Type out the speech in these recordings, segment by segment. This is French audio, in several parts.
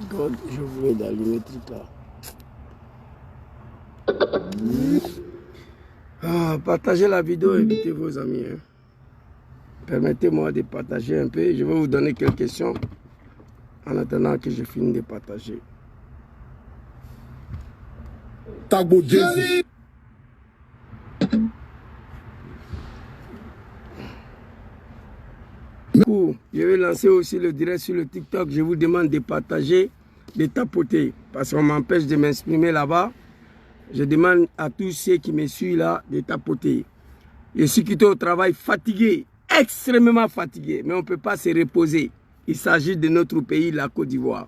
God, je voulais d'allumer le truc là. Partagez la vidéo, invitez vos amis. Hein. Permettez-moi de partager un peu. Je vais vous donner quelques questions en attendant que je finisse de partager. Tagbo Jésus. Je vais lancer aussi le direct sur le TikTok. Je vous demande de partager, de tapoter, parce qu'on m'empêche de m'exprimer là-bas. Je demande à tous ceux qui me suivent là de tapoter. Je suis quitté au travail fatigué, extrêmement fatigué, mais on ne peut pas se reposer. Il s'agit de notre pays, la Côte d'Ivoire.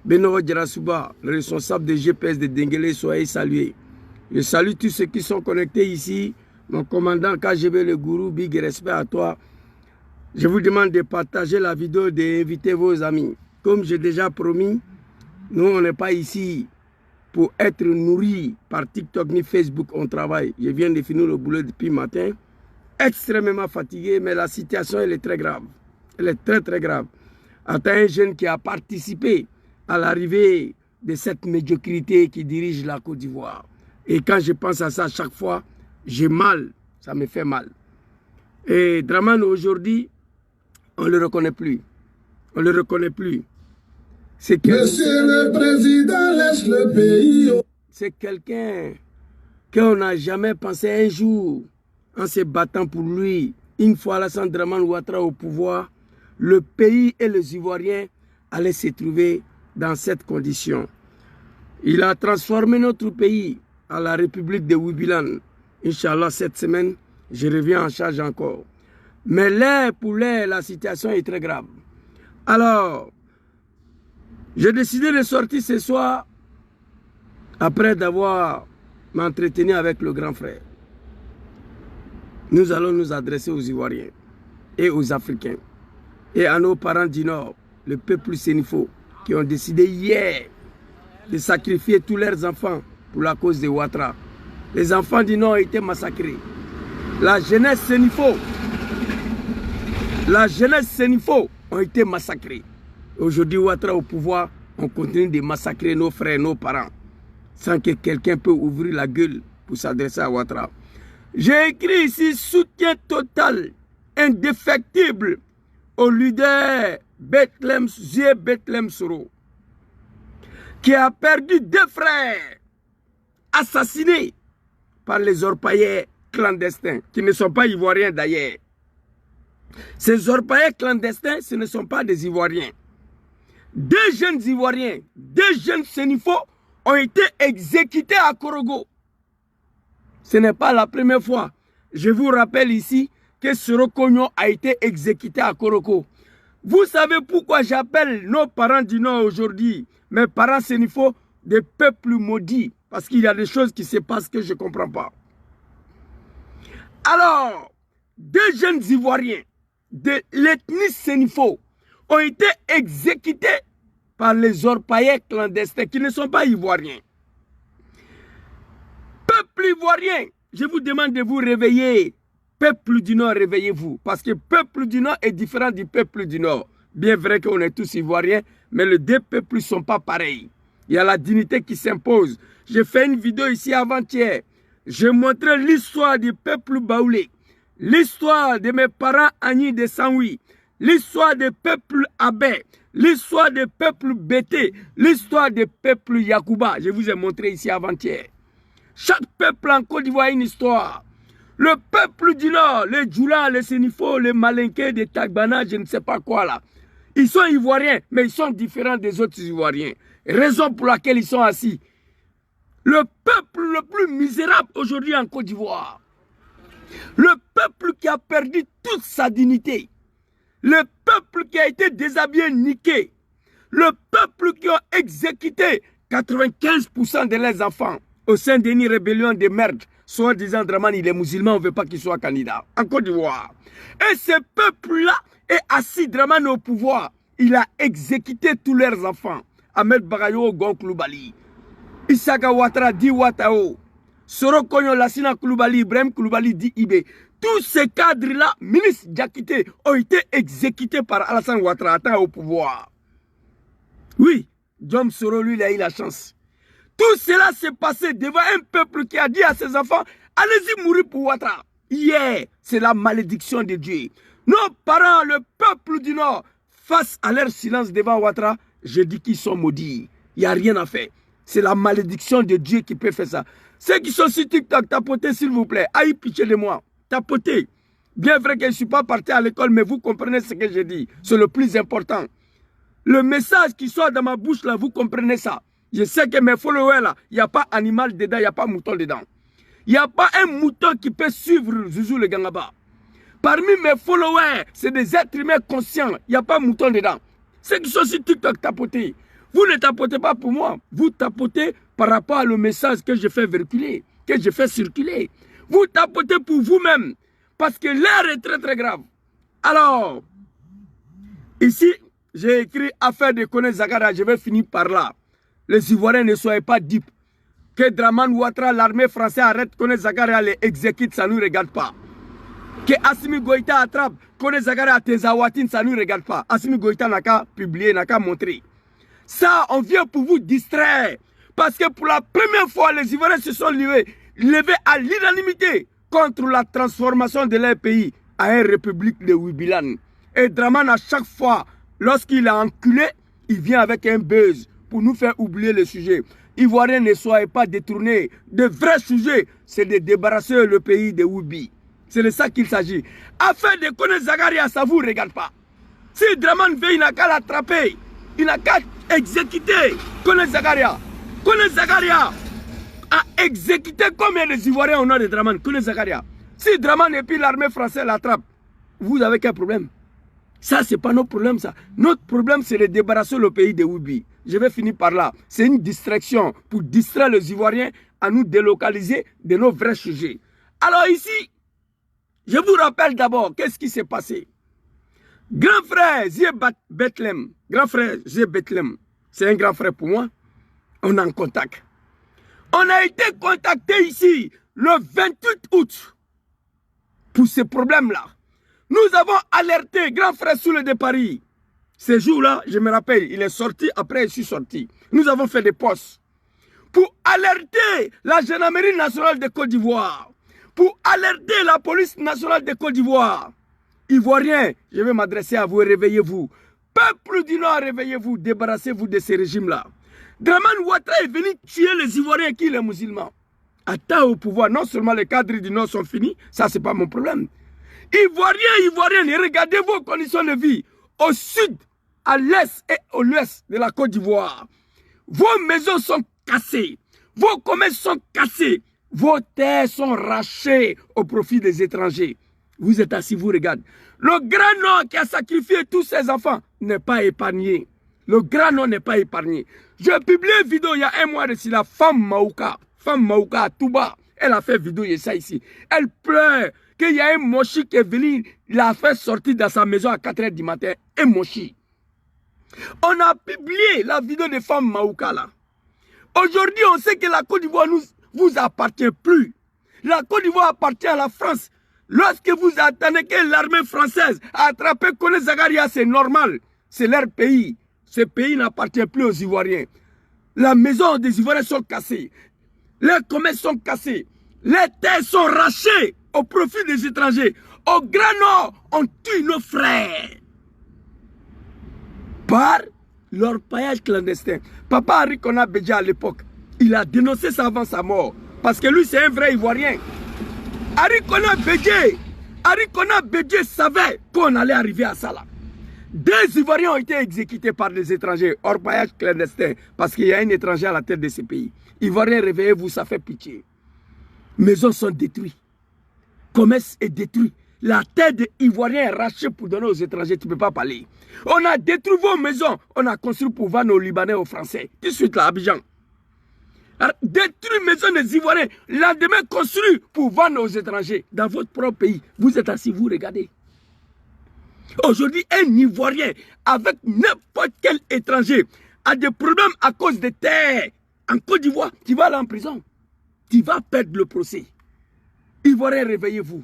Beno Djarasouba, le responsable de GPS de Denguele, soyez salués. Je salue tous ceux qui sont connectés ici. Mon commandant KGB Le Gourou, big respect à toi. Je vous demande de partager la vidéo, d'inviter vos amis. Comme j'ai déjà promis, nous on n'est pas ici pour être nourris par TikTok ni Facebook, on travaille. Je viens de finir le boulot depuis le matin. Extrêmement fatigué, mais la situation elle est très grave. Elle est très très grave. Attends un jeune qui a participé à l'arrivée de cette médiocrité qui dirige la Côte d'Ivoire. Et quand je pense à ça chaque fois, j'ai mal, ça me fait mal. Et Dramane aujourd'hui, on ne le reconnaît plus. On ne le reconnaît plus. C'est Monsieur le Président, laisse le pays. C'est quelqu'un qu'on n'a jamais pensé un jour, en se battant pour lui, une fois Alassane Dramane Ouattara au pouvoir, le pays et les Ivoiriens allaient se trouver dans cette condition. Il a transformé notre pays à la République de Wibilan. Inch'Allah, cette semaine, je reviens en charge encore. Mais l'air pour l'air, la situation est très grave. Alors, j'ai décidé de sortir ce soir après d'avoir m'entretenu avec le grand frère. Nous allons nous adresser aux Ivoiriens et aux Africains et à nos parents du Nord, le peuple sénifo, qui ont décidé hier de sacrifier tous leurs enfants pour la cause de Ouattara. Les enfants du Nord ont été massacrés. La jeunesse sénifo ont été massacrés. Aujourd'hui, Ouattara au pouvoir, on continue de massacrer nos frères, nos parents, sans que quelqu'un puisse ouvrir la gueule pour s'adresser à Ouattara. J'ai écrit ici soutien total, indéfectible au leader Bethlehem Soro, qui a perdu 2 frères assassinés par les orpailleurs clandestins, qui ne sont pas ivoiriens d'ailleurs. Ces orpailleurs clandestins, ce ne sont pas des Ivoiriens. 2 jeunes Ivoiriens, 2 jeunes sénifos ont été exécutés à Korogo. Ce n'est pas la première fois. Je vous rappelle ici que Soro Kogno a été exécuté à Korogo. Vous savez pourquoi j'appelle nos parents du Nord aujourd'hui, mes parents sénifos, des peuples maudits? Parce qu'il y a des choses qui se passent que je ne comprends pas. Alors, 2 jeunes Ivoiriens de l'ethnie sénifo ont été exécutés par les orpailleurs clandestins qui ne sont pas ivoiriens. Peuple ivoirien, je vous demande de vous réveiller. Peuple du Nord, réveillez-vous. Parce que peuple du Nord est différent du peuple du Nord. Bien vrai qu'on est tous ivoiriens, mais les 2 peuples ne sont pas pareils. Il y a la dignité qui s'impose. J'ai fait une vidéo ici avant-hier. J'ai montré l'histoire du peuple baoulé, l'histoire de mes parents Agni de Sanwi, l'histoire des peuples Abé, l'histoire des peuples Bété, l'histoire des peuples Yakuba. Je vous ai montré ici avant-hier. Chaque peuple en Côte d'Ivoire a une histoire. Le peuple du Nord, les Djoula, les Sénifo, les Malinké, les Tagbana, je ne sais pas quoi là. Ils sont ivoiriens, mais ils sont différents des autres ivoiriens. Raison pour laquelle ils sont assis. Le peuple le plus misérable aujourd'hui en Côte d'Ivoire. Le peuple qui a perdu toute sa dignité. Le peuple qui a été déshabillé, niqué. Le peuple qui a exécuté 95% de leurs enfants au sein d'une rébellion de merde. Soit disant Dramane, il est musulman, on ne veut pas qu'il soit candidat. En Côte d'Ivoire. Et ce peuple-là est assis, Dramane au pouvoir. Il a exécuté tous leurs enfants. Ahmed Bagayo, Gonk Loubali. Issaka Ouattara, Di Ouattao. Soro Konyo, Lassina Koulibaly, Ibrahim Koulibaly, dit Ibé. Tous ces cadres-là, ministres Diakité, ont été exécutés par Alassane Ouattara au pouvoir. Oui, John Soro, lui, il a eu la chance. Tout cela s'est passé devant un peuple qui a dit à ses enfants, allez-y mourir pour Ouattara. Hier, c'est la malédiction de Dieu. Nos parents, le peuple du Nord, face à leur silence devant Ouattara, je dis qu'ils sont maudits. Il n'y a rien à faire. C'est la malédiction de Dieu qui peut faire ça. Ceux qui sont sur TikTok, tapotez s'il vous plaît. Aïe, pitié de moi. Tapotez. Bien vrai que je ne suis pas parti à l'école, mais vous comprenez ce que je dis. C'est le plus important. Le message qui sort dans ma bouche là, vous comprenez ça. Je sais que mes followers là, il n'y a pas animal dedans, il n'y a pas mouton dedans. Il n'y a pas un mouton qui peut suivre Zouzou le Gangaba. Parmi mes followers, c'est des êtres humains conscients. Il n'y a pas mouton dedans. Ceux qui sont sur TikTok, tapotez. Vous ne tapotez pas pour moi. Vous tapotez par rapport au message que je fais véhiculer, que je fais circuler. Vous tapotez pour vous-même. Parce que l'air est très très grave. Alors, ici, j'ai écrit affaire de Kone Zagara. Je vais finir par là. Les Ivoiriens ne soyez pas dupes. Que Dramane Ouattara, l'armée française arrête Kone Zagara, les exécute, ça ne nous regarde pas. Que Assimi Goïta attrape Kone Zagara à Tenzawatine, ça ne nous regarde pas. Assimi Goïta n'a qu'à publier, n'a qu'à montrer. Ça, on vient pour vous distraire. Parce que pour la première fois, les Ivoiriens se sont levés à l'unanimité contre la transformation de leur pays à une république de Wibilan. Et Dramane, à chaque fois, lorsqu'il a enculé, il vient avec un buzz pour nous faire oublier le sujet. Ivoiriens, ne soyez pas détournés. De vrais sujets, c'est de débarrasser le pays de Wibi. C'est de ça qu'il s'agit. Afin de connaître Zagaria, ça ne vous regarde pas. Si Dramane veut, il n'a qu'à l'attraper. Il n'a qu'à exécuter Kone Zagaria. Kone Zagaria a exécuté combien de Ivoiriens au nom de Dramane? Kone Zagaria. Si Dramane et puis l'armée française l'attrape, vous avez quel problème? Ça, ce n'est pas notre problème, ça. Notre problème, c'est de débarrasser le pays de Wibi. Je vais finir par là. C'est une distraction pour distraire les Ivoiriens à nous délocaliser de nos vrais sujets. Alors ici, je vous rappelle d'abord, qu'est-ce qui s'est passé? Grand frère Zé Bethlehem, grand frère Zé Bethlehem, c'est un grand frère pour moi. On est en contact. On a été contacté ici le 28 août pour ce problème-là. Nous avons alerté grand frère Soule de Paris. Ce jour-là, je me rappelle, il est sorti, après je suis sorti. Nous avons fait des postes pour alerter la gendarmerie nationale de Côte d'Ivoire, pour alerter la police nationale de Côte d'Ivoire. Ivoiriens, je vais m'adresser à vous, réveillez-vous. Peuple du Nord, réveillez-vous, débarrassez-vous de ces régimes-là. Dramane Ouattara est venu tuer les Ivoiriens qui les musulmans. Attends au pouvoir, non seulement les cadres du Nord sont finis, ça c'est pas mon problème. Ivoiriens, regardez vos conditions de vie au sud, à l'est et à l'ouest de la Côte d'Ivoire. Vos maisons sont cassées, vos commerces sont cassés, vos terres sont rachetées au profit des étrangers. Vous êtes assis, vous regardez. Le Grand Nord qui a sacrifié tous ses enfants n'est pas épargné. Le Grand Nord n'est pas épargné. J'ai publié une vidéo il y a un mois de cela, la femme Maouka à Touba. Elle a fait vidéo ça ici. Elle pleure qu'il y a un mochi qui est venu, l'a fait sortir de sa maison à 4 h du matin. Un mochi. On a publié la vidéo de femme Maouka là. Aujourd'hui, on sait que la Côte d'Ivoire ne vous appartient plus. La Côte d'Ivoire appartient à la France. Lorsque vous attendez que l'armée française a attrapé Kone Zagaria, c'est normal. C'est leur pays. Ce pays n'appartient plus aux Ivoiriens. La maison des Ivoiriens sont cassées. Les commerces sont cassés. Les terres sont rachetées au profit des étrangers. Au Grand Nord, on tue nos frères. Par l'orpaillage clandestin. Papa Henri Kona Bédja à l'époque, il a dénoncé ça avant sa mort. Parce que lui, c'est un vrai Ivoirien. Henri Kona Bédja savait qu'on allait arriver à ça là. Des Ivoiriens ont été exécutés par des étrangers, orpaillage clandestin, parce qu'il y a un étranger à la tête de ce pays. Ivoiriens, réveillez-vous, ça fait pitié. Maisons sont détruites. Commerce est détruit. La terre des Ivoiriens est rachetée pour donner aux étrangers, tu ne peux pas parler. On a détruit vos maisons, on a construit pour vendre aux Libanais, aux Français. Tout de suite là, Abidjan. Détruire maison des Ivoiriens, lendemain construit pour vendre aux étrangers dans votre propre pays. Vous êtes assis, vous regardez. Aujourd'hui, un Ivoirien avec n'importe quel étranger a des problèmes à cause des terres en Côte d'Ivoire, tu vas aller en prison. tu vas perdre le procès. Ivoiriens, réveillez-vous.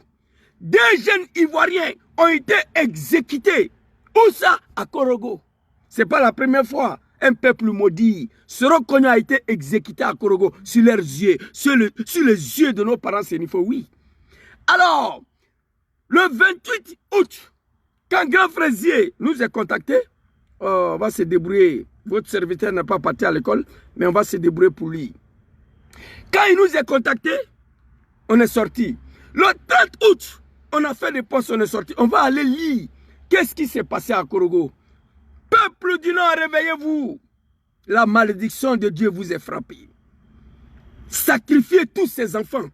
2 jeunes Ivoiriens ont été exécutés. Où ça? À Korogo. Ce n'est pas la première fois. Un peuple maudit. Soro Kogno a été exécuté à Korogo sur leurs yeux, sur les yeux de nos parents sénifaux, oui. Alors, le 28 août, quand Grand Fraisier nous a contactés, on va se débrouiller. Votre serviteur n'est pas parti à l'école, mais on va se débrouiller pour lui. Quand il nous a contactés, on est sorti. Le 30 août, on a fait des postes, on est sorti. On va aller lire. Qu'est-ce qui s'est passé à Korogo? Peuple du Nord, réveillez-vous. La malédiction de Dieu vous est frappée. Sacrifiez tous ces enfants.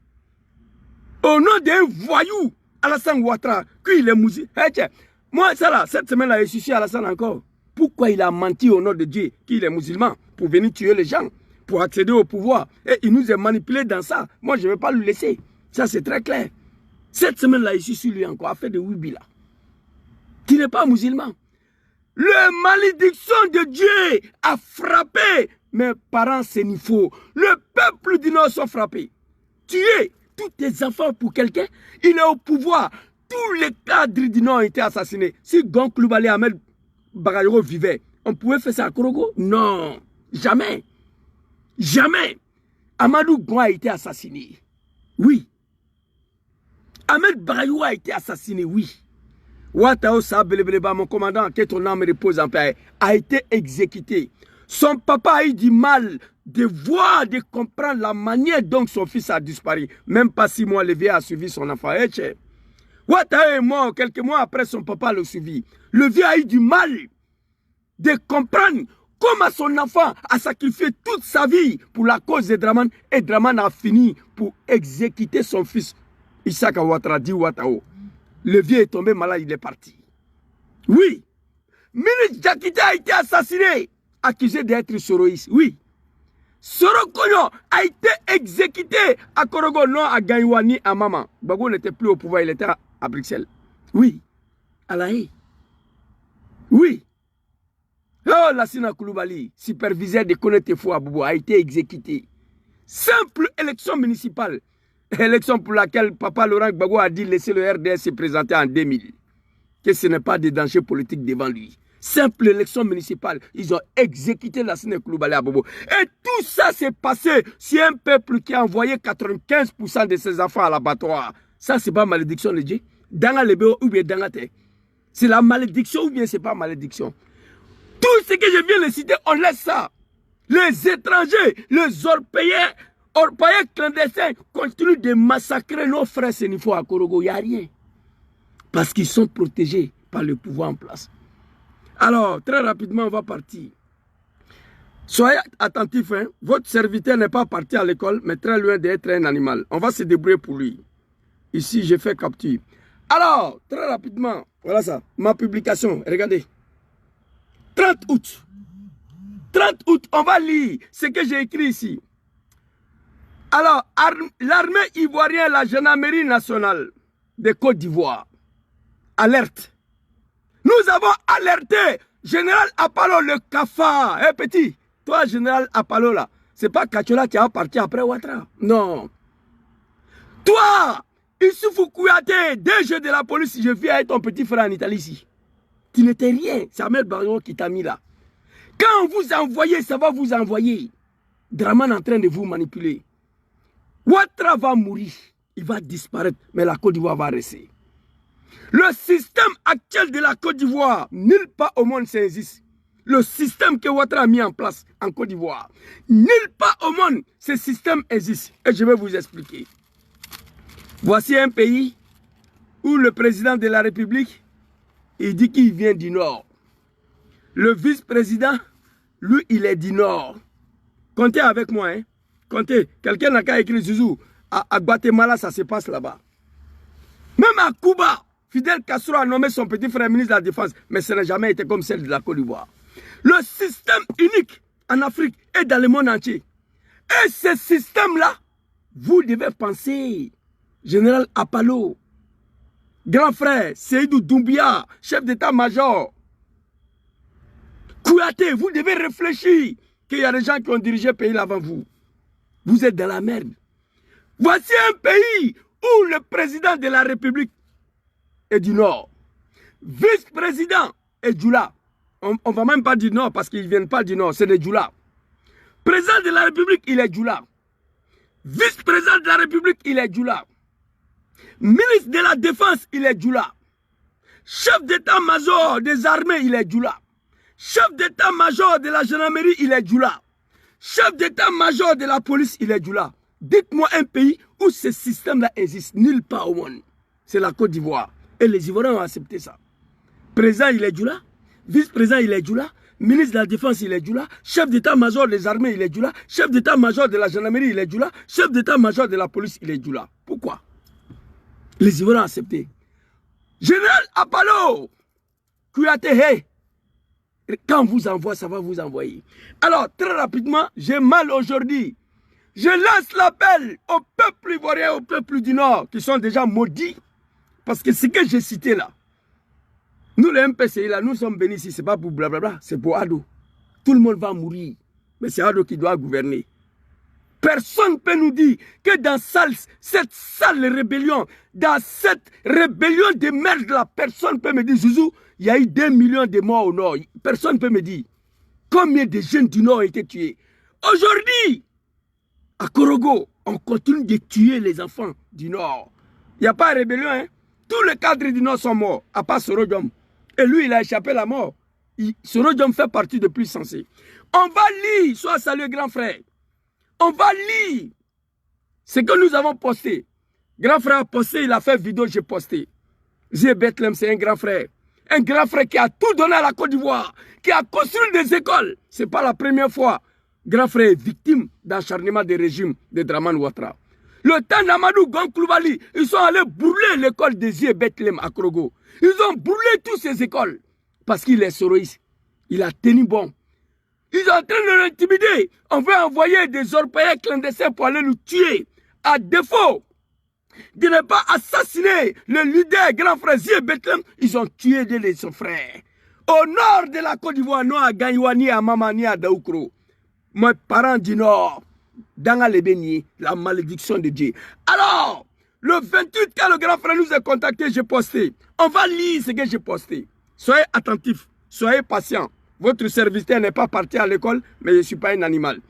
Au nom d'un voyou, Alassane Ouattara, qu'il est musulman. Hey, moi, ça là, cette semaine-là, je suis Alassane encore. Pourquoi il a menti au nom de Dieu qu'il est musulman pour venir tuer les gens, pour accéder au pouvoir? Et il nous a manipulés dans ça. Moi, je ne vais pas le laisser. Ça, c'est très clair. Cette semaine-là, je suis sur lui encore, affaire de Wibi là. Qui n'est pas musulman. La malédiction de Dieu a frappé mes parents sénifaux. Le peuple du Nord sont frappés. Tuer tous tes enfants pour quelqu'un, il est au pouvoir. Tous les cadres du Nord ont été assassinés. Si Gon Coulibaly et Ahmed Bagayoko vivaient, on pouvait faire ça à Korogo? Non, jamais. Jamais. Amadou Gon a été assassiné. Oui. Ahmed Bagayoko a été assassiné, oui. Ouattao Sabelebeleba, mon commandant, que ton âme repose en paix, a été exécuté. Son papa a eu du mal de voir, de comprendre la manière dont son fils a disparu. Même pas 6 mois, le vieux a suivi son enfant. Ouattao est mort quelques mois après son papa le suivi. Le vieux a eu du mal de comprendre comment son enfant a sacrifié toute sa vie pour la cause de Draman. Et Draman a fini pour exécuter son fils. Issaka Ouattara dit Ouattao. Le vieux est tombé malade, il est parti. Oui. Ministre Diakité a été assassiné, accusé d'être soroïste. Oui. Soro Kogno a été exécuté à Korogo, non à Gaïwani, à Maman. Bago n'était plus au pouvoir, il était à Bruxelles. Oui. À La Haye. Oui. Oh, Lassina Coulibaly, superviseur de Konetefou à Boubou, a été exécuté. Simple élection municipale. Élection pour laquelle Papa Laurent Gbagbo a dit laisser le RDS se présenter en 2000. Que ce n'est pas de danger politique devant lui. Simple élection municipale. Ils ont exécuté Lassina Coulibaly à Bobo. Et tout ça s'est passé sur un peuple qui a envoyé 95% de ses enfants à l'abattoir. Ça, c'est pas malédiction de Dieu. Danga Lebeo ou bien Danga Te. C'est la malédiction ou bien c'est pas malédiction. Tout ce que je viens de citer, on laisse ça. Les étrangers, les orpailleurs clandestins continuent de massacrer nos frères sénifaux à Korogo. Il n'y a rien. Parce qu'ils sont protégés par le pouvoir en place. Alors, très rapidement, on va partir. Soyez attentifs. Hein? Votre serviteur n'est pas parti à l'école, mais très loin d'être un animal. On va se débrouiller pour lui. Ici, j'ai fait capture. Alors, très rapidement, voilà ça. Ma publication, regardez. 30 août. 30 août, on va lire ce que j'ai écrit ici. Alors, l'armée ivoirienne, la gendarmerie nationale de Côte d'Ivoire, alerte. Nous avons alerté Général Apalo le cafard. Eh petit, toi Général Apalo là, c'est pas Kachola qui a parti après Ouattara. Non. Toi, Issoufou Kouyaté, DG de la police, je viens avec ton petit frère en Italie ici. Tu n'étais rien, c'est Ahmed Bagayoko qui t'a mis là. Quand vous envoyez, ça va vous envoyer. Draman en train de vous manipuler. Ouattara va mourir, il va disparaître, mais la Côte d'Ivoire va rester. Le système actuel de la Côte d'Ivoire, nulle part au monde ça existe. Le système que Ouattara a mis en place en Côte d'Ivoire, nulle part au monde ce système existe. Et je vais vous expliquer. Voici un pays où le président de la République, il dit qu'il vient du Nord. Le vice-président, lui, il est du Nord. Comptez avec moi, hein. Comptez. Quelqu'un n'a qu'à écrire Zouzou. À Guatemala, ça se passe là-bas. Même à Cuba, Fidel Castro a nommé son petit frère ministre de la Défense, mais ça n'a jamais été comme celle de la Côte d'Ivoire. Le système unique en Afrique et dans le monde entier. Et ce système-là, vous devez penser, Général Apalo, grand frère, Seydou Doumbia, chef d'état-major, Kouyaté, vous devez réfléchir qu'il y a des gens qui ont dirigé le pays avant vous. Vous êtes dans la merde. Voici un pays où le président de la République est du Nord. Vice-président est Djoula. On ne va même pas dire Nord parce qu'ils ne viennent pas du Nord, c'est des Djoula. Président de la République, il est Djoula. Vice-président de la République, il est Djoula. Ministre de la Défense, il est Djoula. Chef d'état-major des armées, il est Djoula. Chef d'état-major de la gendarmerie, il est Djoula. Chef d'état-major de la police, il est Djoula. Dites-moi un pays où ce système-là existe, nulle part au monde. C'est la Côte d'Ivoire. Et les Ivoiriens ont accepté ça. Président, il est Djoula. Vice-président, il est Djoula. Ministre de la Défense, il est Djoula. Chef d'état-major des armées, il est Djoula. Chef d'état-major de la gendarmerie, il est Djoula. Chef d'état-major de la police, il est Djoula. Pourquoi? Les Ivoiriens ont accepté. Général Apollo, Kouyaté, quand on vous envoie, ça va vous envoyer. Alors, très rapidement, j'ai mal aujourd'hui. Je lance l'appel au peuple ivoirien, au peuple du Nord, qui sont déjà maudits. Parce que ce que j'ai cité là, nous les MPCI là, nous sommes bénis ici, ce n'est pas pour blablabla, c'est pour Ado. Tout le monde va mourir, mais c'est Ado qui doit gouverner. Personne ne peut nous dire que dans cette sale rébellion, dans cette rébellion de merde là, personne ne peut me dire, Zouzou, il y a eu 2 millions de morts au Nord. Personne ne peut me dire combien de jeunes du Nord ont été tués. Aujourd'hui, à Korogo, on continue de tuer les enfants du Nord. Il n'y a pas de rébellion, hein. Tous les cadres du Nord sont morts, à part Sorodjom. Et lui, il a échappé la mort. Sorodjom fait partie de plus sensé. On va lire, soit salué grand frère. On va lire ce que nous avons posté. Grand frère a posté, il a fait vidéo, j'ai posté. Zé Bethlehem, c'est un grand frère. Un grand frère qui a tout donné à la Côte d'Ivoire, qui a construit des écoles. Ce n'est pas la première fois. Grand frère est victime d'acharnement des régimes de Dramane Ouattara. Le temps d'Amadou Gonkloubali, ils sont allés brûler l'école des Zé Bethlehem à Krogo. Ils ont brûlé toutes ces écoles parce qu'il est soroïste. Il a tenu bon. Ils sont en train de l'intimider. On veut envoyer des orpailleurs clandestins pour aller nous tuer. À défaut de ne pas assassiner le leader grand frère Zé Bethlehem, ils ont tué de son frère. Au nord de la Côte d'Ivoire, non à Gagnoua, ni à Mama, ni à Daoukro. Mes parents du nord, dans les bénis, la malédiction de Dieu. Alors, le 28, quand le grand frère nous a contactés, j'ai posté. On va lire ce que j'ai posté. Soyez attentifs, soyez patients. Votre serviteur n'est pas parti à l'école, mais je ne suis pas un animal.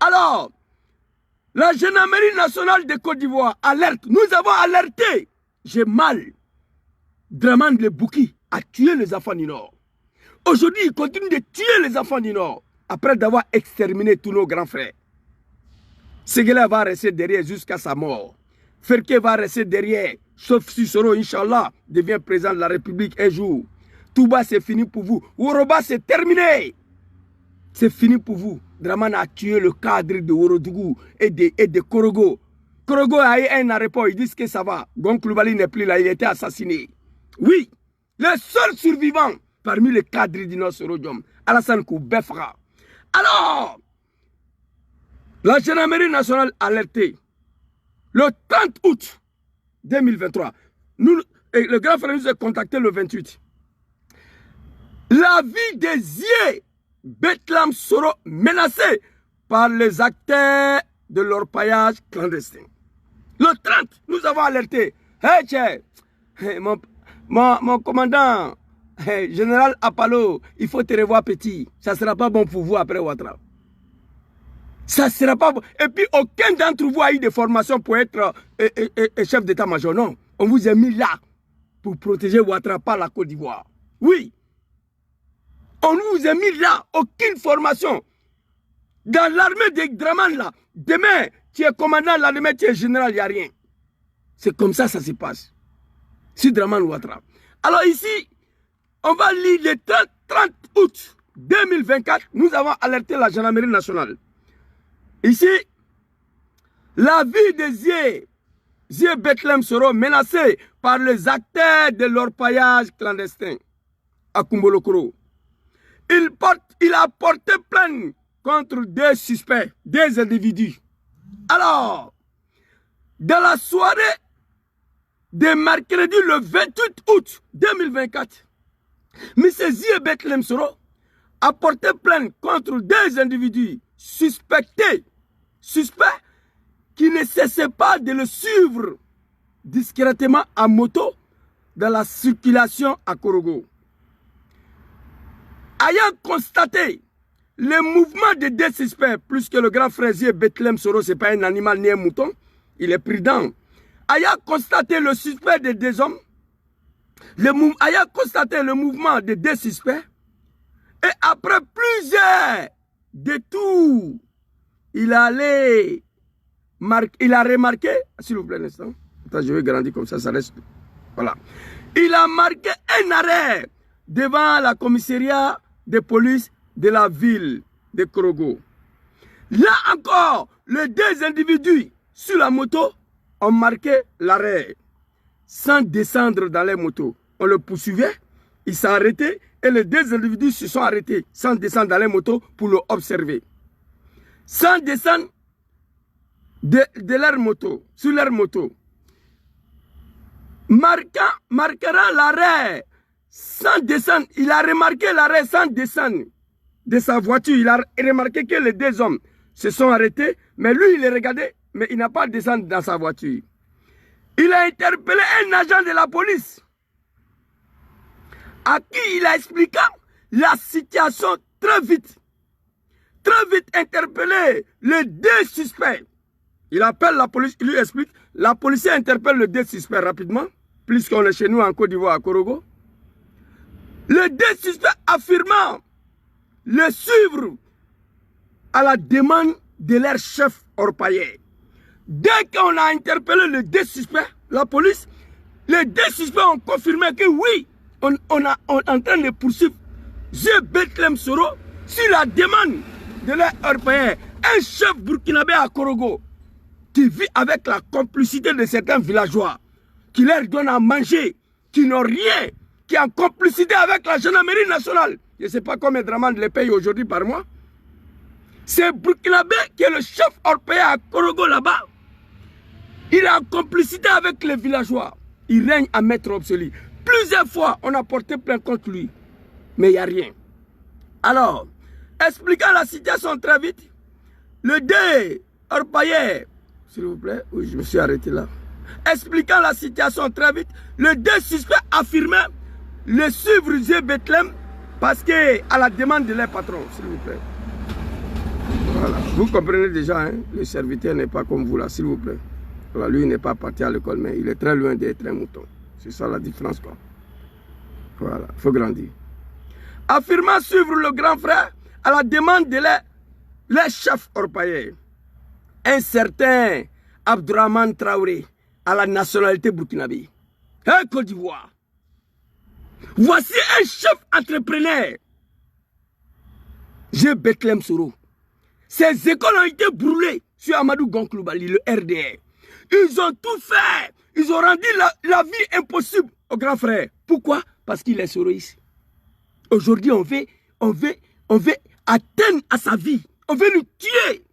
Alors, la gendarmerie nationale de Côte d'Ivoire alerte. Nous avons alerté. J'ai mal. Dramane Le Bouki a tué les enfants du Nord. Aujourd'hui, il continue de tuer les enfants du Nord. Après d'avoir exterminé tous nos grands frères. Séguéla va rester derrière jusqu'à sa mort. Ferké va rester derrière. Sauf si Soro, Inch'Allah, devient président de la République un jour. Touba, c'est fini pour vous. Woroba, c'est terminé. C'est fini pour vous. Dramane a tué le cadre de Worodougou et de Korogo. Korogo a eu un aéroport. Ils disent que ça va. Gonkloubali n'est plus là. Il a été assassiné. Oui. Le seul survivant parmi les cadres du Nord Sorodjom, Alassane Koubefra. Alors, la gendarmerie nationale alertée. Le 30 août 2023, le grand frère nous a contacté le 28. La vie des Zé Bethlehem sera menacée par les acteurs de l'orpaillage clandestin. Le 30, nous avons alerté. Hey, mon commandant, général Apollo, il faut te revoir petit. Ça ne sera pas bon pour vous après Ouattara. Ça ne sera pas bon. Et puis, aucun d'entre vous a eu des formations pour être chef d'état-major. Non, on vous a mis là pour protéger Ouattara par la Côte d'Ivoire. Oui. On vous a mis là, aucune formation. Dans l'armée de Dramane là, demain, tu es commandant, là, demain, tu es général, il n'y a rien. C'est comme ça, ça se passe. Si Dramane Ouattara. Alors ici, on va lire le 30 août 2024, nous avons alerté la gendarmerie nationale. Ici, la vie des Zé Bethlehem sera menacée par les acteurs de l'orpaillage clandestin à Kumbolokoro. Il a porté plainte contre 2 suspects, 2 individus. Alors, dans la soirée de mercredi le 28 août 2024, M. Zé Bethlehem Soro a porté plainte contre 2 individus suspects qui ne cessait pas de le suivre discrètement à moto dans la circulation à Korogo. Ayant constaté le mouvement des deux suspects, plus que le grand fraisier Bethlehem Soro, ce n'est pas un animal ni un mouton, il est prudent. Ayant constaté le suspect des deux hommes, ayant constaté le mouvement des deux suspects, et après plusieurs détours, il a remarqué, s'il vous plaît un instant, attends, je vais grandir comme ça reste, voilà. Il a marqué un arrêt devant la commissariat de police de la ville de Korogo. Là encore, les deux individus sur la moto ont marqué l'arrêt sans descendre dans les motos. On le poursuivait, il s'est arrêté et les deux individus se sont arrêtés sans descendre dans les motos pour le observer. Sans descendre de leur moto, sur leur moto. Marquera l'arrêt sans descendre. Il a remarqué l'arrêt sans descendre de sa voiture. Il a remarqué que les deux hommes se sont arrêtés, mais lui, il les regardait, mais il n'a pas descendu dans sa voiture. Il a interpellé un agent de la police à qui il a expliqué la situation très vite. Très vite interpellé les deux suspects. Il appelle la police, il lui explique. La police interpelle les deux suspects rapidement, puisqu'on est chez nous en Côte d'Ivoire à Korogo. Les deux suspects affirmant le suivre à la demande de leur chef orpaillé. Dès qu'on a interpellé les deux suspects, la police, les deux suspects ont confirmé que oui, on est en train de poursuivre Bethlehem Soro sur la demande de leur orpaillé. Un chef burkinabé à Korogo qui vit avec la complicité de certains villageois, qui leur donne à manger, qui n'ont rien, qui est en complicité avec la gendarmerie nationale. Je ne sais pas combien de Dramane les paye aujourd'hui par mois. C'est Burkinabé qui est le chef orpaillé à Korogo là-bas. Il est en complicité avec les villageois. Il règne à maître absolu. Plusieurs fois, on a porté plainte contre lui. Mais il n'y a rien. Alors, expliquant la situation très vite, le dé orpaillé, s'il vous plaît, oui, je me suis arrêté là. Expliquant la situation très vite, le deux suspects affirmaient le suivre Bethlehem parce que à la demande de leur patron, s'il vous plaît. Voilà. Vous comprenez déjà, hein? Le serviteur n'est pas comme vous là, s'il vous plaît. Voilà, lui n'est pas parti à l'école, mais il est très loin d'être un mouton. C'est ça la différence, quoi. Voilà, il faut grandir. Affirmant suivre le grand frère à la demande de leur chef orpaillé. Un certain Abdourahmane Traoré à la nationalité burkinabé. Hein, Côte d'Ivoire. Voici un chef entrepreneur. Bethlehem Soro. Ces écoles ont été brûlées sur Amadou Gonkloubali, le RDR. Ils ont tout fait. Ils ont rendu la vie impossible au grand frère. Pourquoi? Parce qu'il est soroïste. Aujourd'hui, on veut atteindre à sa vie. On veut le tuer.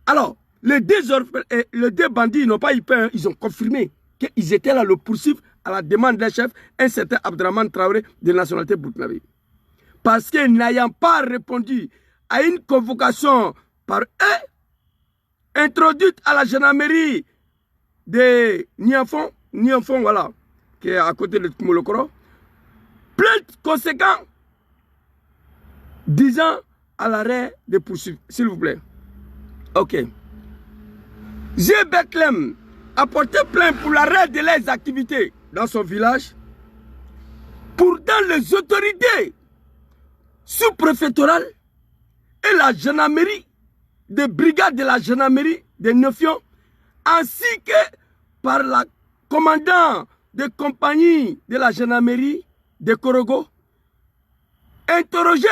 Alors, les deux bandits n'ont pas eu peur. Ils ont confirmé qu'ils étaient là le poursuivre à la demande d'un chef, un certain Abdourahmane Traoré de nationalité burkinabé. Parce que n'ayant pas répondu à une convocation par eux, introduite à la gendarmerie de Nianfon, voilà, qui est à côté de Koumoulokoro, plainte conséquente disant à l'arrêt de poursuivre, s'il vous plaît. Ok. Bethlehem a porté plainte pour l'arrêt de leurs activités dans son village. Pourtant, les autorités sous-préfectorales et la gendarmerie, des brigades de la gendarmerie de Nefion, ainsi que par la commandant de compagnie de la gendarmerie de Korogo, interrogés,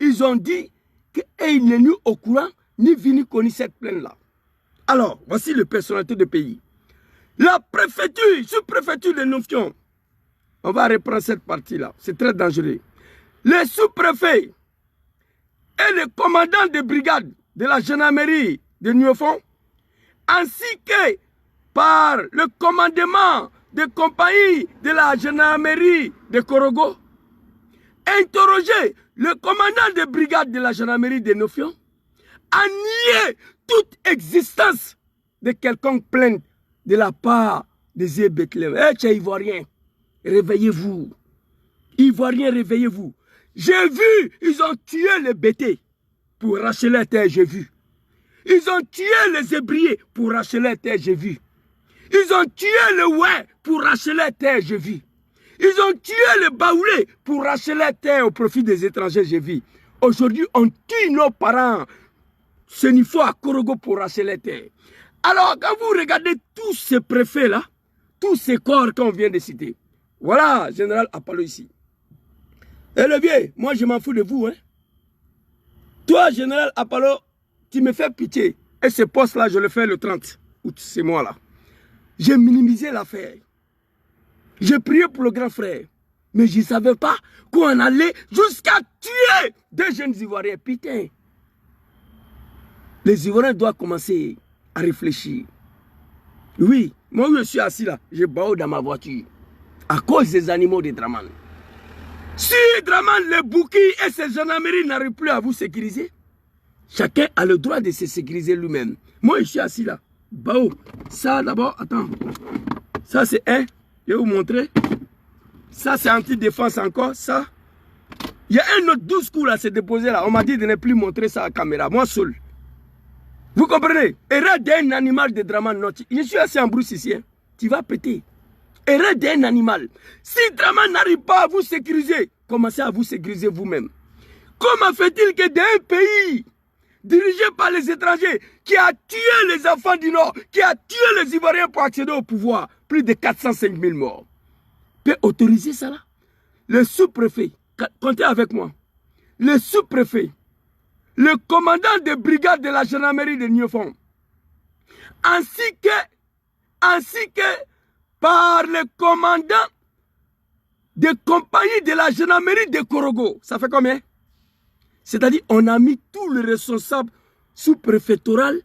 ils ont dit qu'ils n'est ni au courant, ni venu connaître cette plainte-là. Alors, voici les personnalités du pays. La préfecture, sous-préfecture de Nefion, on va reprendre cette partie-là, c'est très dangereux. Les sous-préfets et les commandants de brigade de la gendarmerie de Nefion, ainsi que par le commandement de compagnie de la gendarmerie de Korogo, interroger le commandant de brigade de la gendarmerie de Nefion, a nié toute existence de quelconque plainte de la part des Bethléem. Eh, tu es Ivoirien, réveillez-vous. Ivoiriens, réveillez-vous. J'ai vu, ils ont tué les bêtés pour racheter les terres, j'ai vu. Ils ont tué les Hébriers pour racheter les terres, j'ai vu. Ils ont tué les ouais pour racheter les terres, j'ai vu. Ils ont tué les baoulés pour racheter les terres au profit des étrangers, j'ai vu. Aujourd'hui, on tue nos parents. Ce niveau à Korogo pour racheter les terres. Alors, quand vous regardez tous ces préfets-là, tous ces corps qu'on vient de citer, voilà, général Apollo ici. Et le vieux, moi je m'en fous de vous. Hein. Toi, général Apollo, tu me fais pitié. Et ce poste-là, je le fais le 30 août, c'est moi là. J'ai minimisé l'affaire. J'ai prié pour le grand frère. Mais je ne savais pas qu'on allait jusqu'à tuer deux jeunes Ivoiriens. Putain. Les Ivoiriens doivent commencer à réfléchir. Oui, moi je suis assis là, je bao dans ma voiture. À cause des animaux de Draman. Si Draman, le Bouki et ses gendarmeries n'arrivent plus à vous sécuriser, chacun a le droit de se sécuriser lui-même. Moi je suis assis là. Bao. Ça d'abord, attends. Ça c'est un. Je vais vous montrer. Ça c'est anti-défense encore. Ça. Il y a un autre 12 coups là, c'est déposé là. On m'a dit de ne plus montrer ça à la caméra. Moi seul. Vous comprenez? Erreur d'un animal de Draman. Je suis assis en brousse ici. Hein. Tu vas péter. Erreur d'un animal. Si Draman n'arrive pas à vous sécuriser, commencez à vous sécuriser vous-même. Comment fait-il que d'un pays dirigé par les étrangers, qui a tué les enfants du Nord, qui a tué les Ivoiriens pour accéder au pouvoir, plus de 405 000 morts, peut autoriser ça là? Le sous-préfet, comptez avec moi, le sous-préfet, le commandant de brigade de la gendarmerie de Niofon, ainsi que par le commandant de compagnie de la gendarmerie de Korogo. Ça fait combien? C'est-à-dire, on a mis tous les responsables sous-préfectoraux,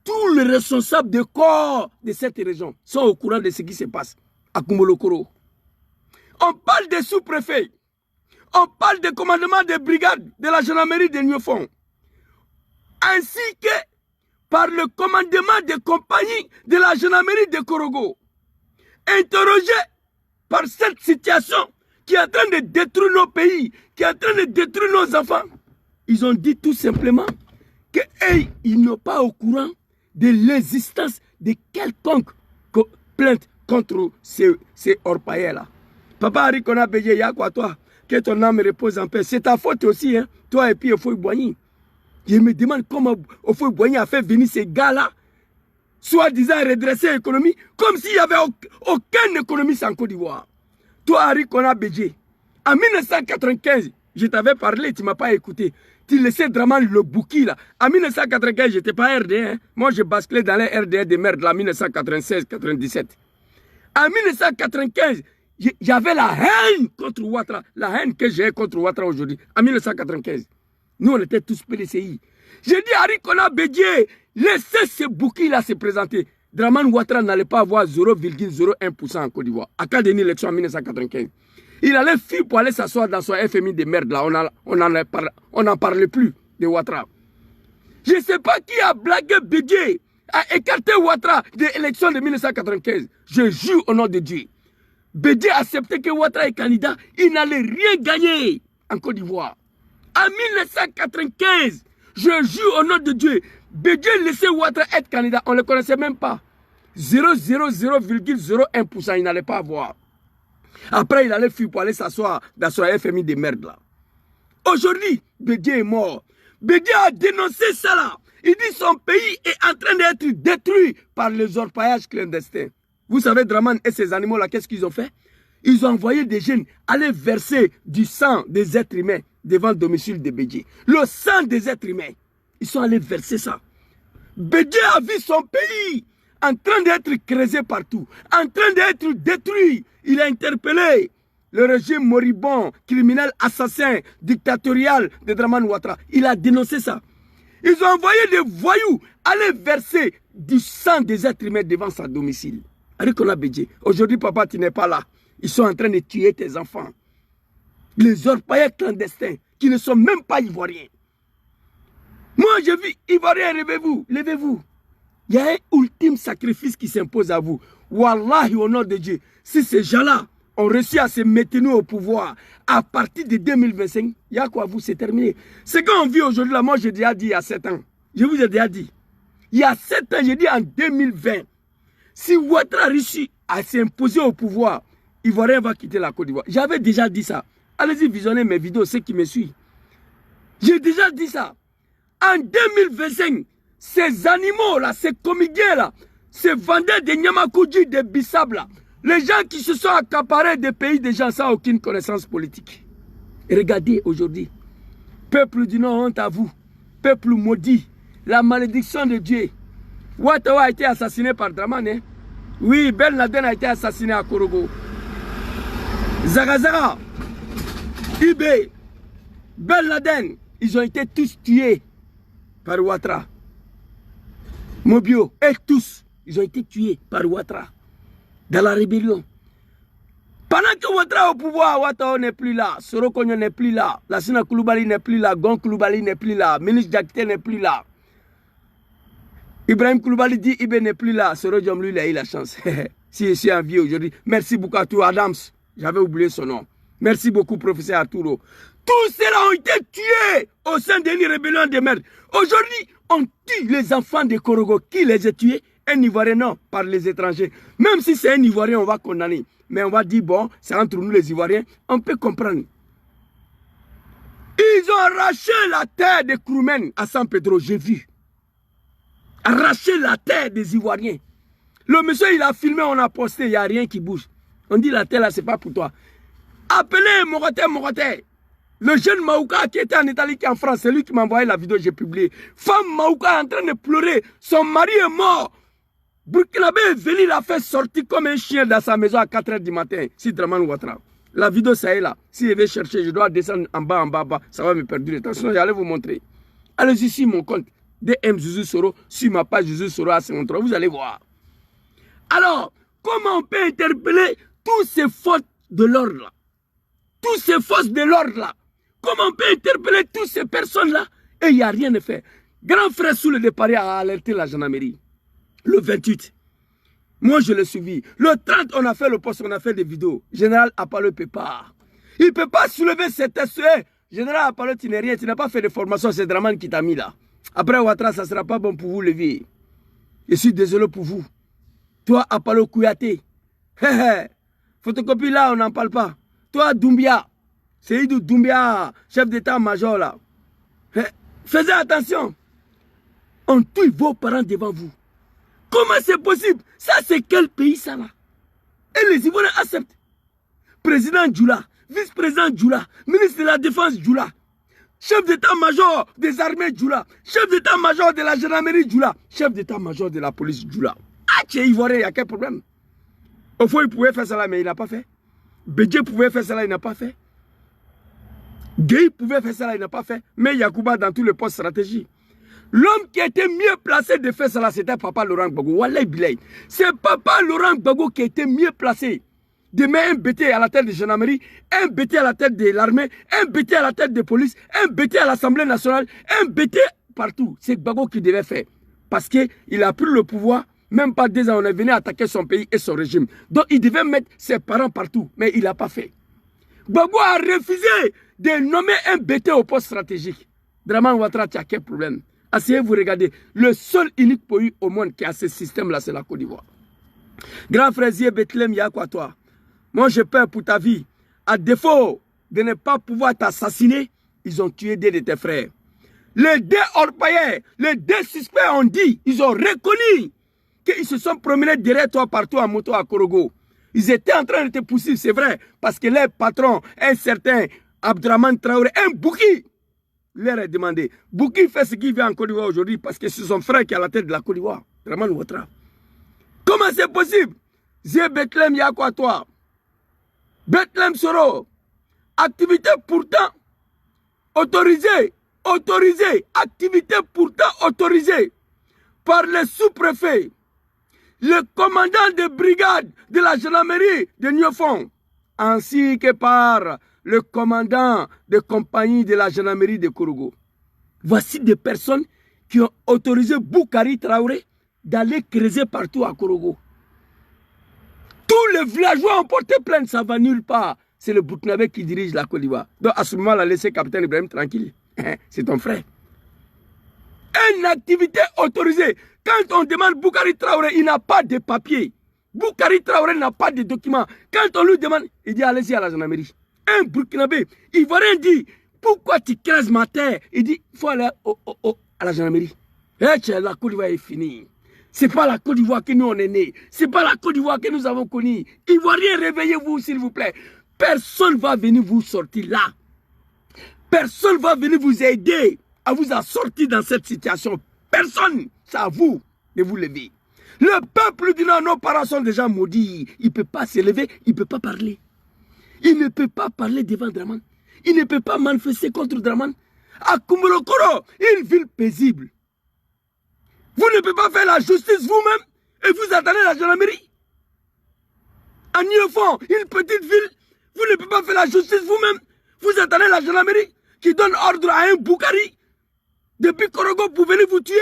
tous les responsables de corps de cette région sont au courant de ce qui se passe à Kumbolokoro. On parle des sous-préfets, on parle des commandements de brigade de la gendarmerie de Niofon, ainsi que par le commandement de compagnie de la gendarmerie de Korogo. Interrogé par cette situation qui est en train de détruire nos pays, qui est en train de détruire nos enfants, ils ont dit tout simplement qu'ils n'ont pas au courant de l'existence de quelconque plainte contre ces orpailleurs-là. Papa Harry Kona Bédié, il y a quoi toi? Que ton âme repose en paix. C'est ta faute aussi, hein? Toi et puis Ofoy Boigny. Je me demande comment Ofoy Boigny a fait venir ces gars-là, soi-disant redresser l'économie, comme s'il n'y avait aucune économie sans Côte d'Ivoire. Toi, Harry Kona Bédié, en 1995, je t'avais parlé, tu ne m'as pas écouté. Tu laissais Draman le Bouki là. En 1995, je n'étais pas RDA. Hein. Moi, je basculais dans les RDA de merde là, 1996-97. En 1995, j'avais la haine contre Ouattara. La haine que j'ai contre Ouattara aujourd'hui. En 1995. Nous, on était tous PDCI. J'ai dit à Harry Kona Bédié, laissez ce Bouki là se présenter. Draman Ouattara n'allait pas avoir 0,01% en Côte d'Ivoire. À quand l'élection en 1995. Il allait fuir pour aller s'asseoir dans son FMI de merde là. On n'en parlait plus de Ouattara. Je ne sais pas qui a blagué Bédié, a écarté Ouattara de l'élection de 1995. Je jure au nom de Dieu. Bédié a accepté que Ouattara est candidat. Il n'allait rien gagner en Côte d'Ivoire. En 1995, je jure au nom de Dieu, Bédié laissait Ouattara être candidat. On ne le connaissait même pas. 0,01%, il n'allait pas avoir. Après, il allait fuir pour aller s'asseoir dans son FMI de merde là. Aujourd'hui, Bédié est mort. Bédié a dénoncé ça là. Il dit son pays est en train d'être détruit par les orpaillages clandestins. Vous savez, Draman et ces animaux là, qu'est-ce qu'ils ont fait? Ils ont envoyé des jeunes aller verser du sang des êtres humains devant le domicile de Bédié. Le sang des êtres humains. Ils sont allés verser ça. Bédié a vu son pays en train d'être creusé partout, en train d'être détruit. Il a interpellé le régime moribond, criminel, assassin, dictatorial de Draman Ouattara. Il a dénoncé ça. Ils ont envoyé des voyous aller verser du sang des êtres humains devant son domicile. Arikola Bédié, aujourd'hui papa tu n'es pas là. Ils sont en train de tuer tes enfants. Les orpailleurs clandestins qui ne sont même pas ivoiriens. Moi je vis, Ivoiriens, levez-vous, levez-vous. Il y a un ultime sacrifice qui s'impose à vous. Wallahi, au nom de Dieu, si ces gens-là ont réussi à se maintenir au pouvoir à partir de 2025, il y a quoi vous, c'est terminé. Ce qu'on vit aujourd'hui, là, moi j'ai déjà dit il y a 7 ans. Je vous ai déjà dit. Il y a 7 ans, j'ai dit en 2020, si Ouattara réussit à s'imposer au pouvoir, Ivoirien va quitter la Côte d'Ivoire. J'avais déjà dit ça. Allez-y visionner mes vidéos, ceux qui me suivent. J'ai déjà dit ça. En 2025, ces animaux-là, ces comédiens-là, ces vendeurs de Nyamakoudji, de Bissab, là, les gens qui se sont accaparés des pays des gens sans aucune connaissance politique. Et regardez aujourd'hui, peuple du Nord, honte à vous, peuple maudit, la malédiction de Dieu. Ouattara a été assassiné par Dramane. Hein? Oui, Ben Laden a été assassiné à Korogo. Zagazara, Ibé, Ben Laden, ils ont été tous tués par Ouattara. Mobio, et tous, ils ont été tués par Ouattara dans la rébellion. Pendant que Ouattara est au pouvoir, Ouattara n'est plus là, Soro Kogno n'est plus là, Lassina Koulibaly n'est plus là, Gon Koulibaly n'est plus là, Ministre Diakité n'est plus là. Ibrahim Koulibaly dit Ibé n'est plus là, Soro Diom lui il a eu la chance. Si je suis en vie aujourd'hui, merci beaucoup à tous, Adams, j'avais oublié son nom. Merci beaucoup, professeur Arturo. Tous ceux-là ont été tués au sein d'une rébellion de merde. Aujourd'hui, on tue les enfants de Korogo. Qui les a tués? Un Ivoirien, non, par les étrangers. Même si c'est un Ivoirien, on va condamner. Mais on va dire, bon, c'est entre nous les Ivoiriens, on peut comprendre. Ils ont arraché la terre de Kroumen à San Pedro, j'ai vu. Arraché la terre des Ivoiriens. Le monsieur, il a filmé, on a posté, il n'y a rien qui bouge. On dit, la terre là, c'est pas pour toi. Appelez Moroté. Le jeune Maouka qui était en Italie, qui est en France, c'est lui qui m'a envoyé la vidéo, j'ai publié. Femme Maouka est en train de pleurer, son mari est mort. Burkinabé est venu, il a fait sortir comme un chien dans sa maison à 4 h du matin. Si Dramane Ouattara. La vidéo, ça est là. Si je vais chercher, je dois descendre en bas, ça va me perdre du temps. Sinon, j'allais vous montrer. Allez-y sur mon compte, DM Zouzou Soro, sur ma page Zouzou Soro à 53, vous allez voir. Alors, comment on peut interpeller tous ces fautes de l'ordre là? Tous ces forces de l'ordre là? Comment on peut interpeller toutes ces personnes-là et il n'y a rien à faire? Grand frère Soule de Paris a alerté la gendarmerie. Le 28. Moi, je l'ai suivi. Le 30, on a fait le poste, on a fait des vidéos. Général Apalo ne peut pas. Il ne peut pas soulever cet SE. Général Apalo, tu n'es rien. Tu n'as pas fait de formation. C'est Dramane qui t'a mis là. Après Ouattara, ça ne sera pas bon pour vous, lever. Je suis désolé pour vous. Toi, Apalo Kouyaté. Photocopie là, on n'en parle pas. Toi, Doumbia. Seydou Doumbia, chef d'état-major là. Faisez attention. On tue vos parents devant vous. Comment c'est possible? Ça, c'est quel pays ça là? Et les Ivoiriens acceptent. Président Djoula, vice-président Djoula, ministre de la Défense Djoula, chef d'état-major des armées Djoula, chef d'état-major de la gendarmerie Djoula, chef d'état-major de la police Djoula. Ah, tu es Ivoirien, il y a quel problème? Au fond, il pouvait faire cela, mais il n'a pas fait. Bédje pouvait faire cela, il n'a pas fait. Gueye pouvait faire cela, il n'a pas fait. Mais Yacouba dans tous les postes stratégiques. L'homme qui était mieux placé de faire cela, c'était Papa Laurent Gbagbo. Wallahi Bilay. C'est Papa Laurent Gbagbo qui était mieux placé de mettre un BT à la tête de gendarmerie, un BT à la tête de l'armée, un BT à la tête de police, un BT à l'Assemblée nationale, un BT partout. C'est Gbagbo qui devait faire. Parce qu'il a pris le pouvoir, même pas 2 ans, on est venu attaquer son pays et son régime. Donc il devait mettre ses parents partout, mais il n'a pas fait. Gbagbo a refusé de nommer un BT au poste stratégique. Dramane Ouattara, tu as quel problème? Asseyez-vous, regardez. Le seul unique pays au monde qui a ce système-là, c'est la Côte d'Ivoire. Grand frère Zié Bethléem, il y a quoi toi? Moi, j'ai peur pour ta vie. À défaut de ne pas pouvoir t'assassiner, ils ont tué 2 de tes frères. Les 2 orpailleurs, les 2 suspects ont dit, ils ont reconnu qu'ils se sont promenés derrière toi partout en moto à Korogo. Ils étaient en train de te pousser, c'est vrai, parce que leur patron, un certain Abdraman Traoré, un Bouki, leur a demandé. Bouki fait ce qu'il veut en Côte d'Ivoire aujourd'hui parce que c'est son frère qui est à la tête de la Côte d'Ivoire, Dramane Ouattara. Comment c'est possible? Zé Bethléem, il y a quoi toi? Bethléem Soro, activité pourtant autorisée, activité pourtant autorisée par les sous-préfets, le commandant de brigade de la gendarmerie de Niofon, ainsi que par le commandant de compagnie de la gendarmerie de Korogo. Voici des personnes qui ont autorisé Boukari Traoré d'aller creuser partout à Korogo. Tous les villageois ont porté plainte, ça ne va nulle part. C'est le Burkinabé qui dirige la Côte d'Ivoire. Donc à ce moment-là, laissez capitaine Ibrahim tranquille. C'est ton frère. Une activité autorisée. Quand on demande Boukari Traoré, il n'a pas de papier. Boukari Traoré n'a pas de documents. Quand on lui demande, il dit allez-y à la gendarmerie. Un Burkinabé, il va rien dire. Pourquoi tu crèves ma terre? Il dit il faut aller à la gendarmerie. La Côte d'Ivoire est finie. Ce n'est pas la Côte d'Ivoire que nous on est nés. Ce n'est pas la Côte d'Ivoire que nous avons connue. Ivoiriens, réveillez-vous s'il vous plaît. Personne ne va venir vous sortir là. Personne ne va venir vous aider à vous en sortir dans cette situation. Personne. C'est à vous de vous lever. Le peuple du Nord, nos parents sont déjà maudits. Il ne peut pas se lever, il ne peut pas parler. Il ne peut pas parler devant Draman. Il ne peut pas manifester contre Draman. À Kumulokoro, une ville paisible. Vous ne pouvez pas faire la justice vous-même et vous attendez la gendarmerie. À Niofon, une petite ville, vous ne pouvez pas faire la justice vous-même. Vous attendez la gendarmerie qui donne ordre à un Boukari depuis Korogo pour venir vous tuer.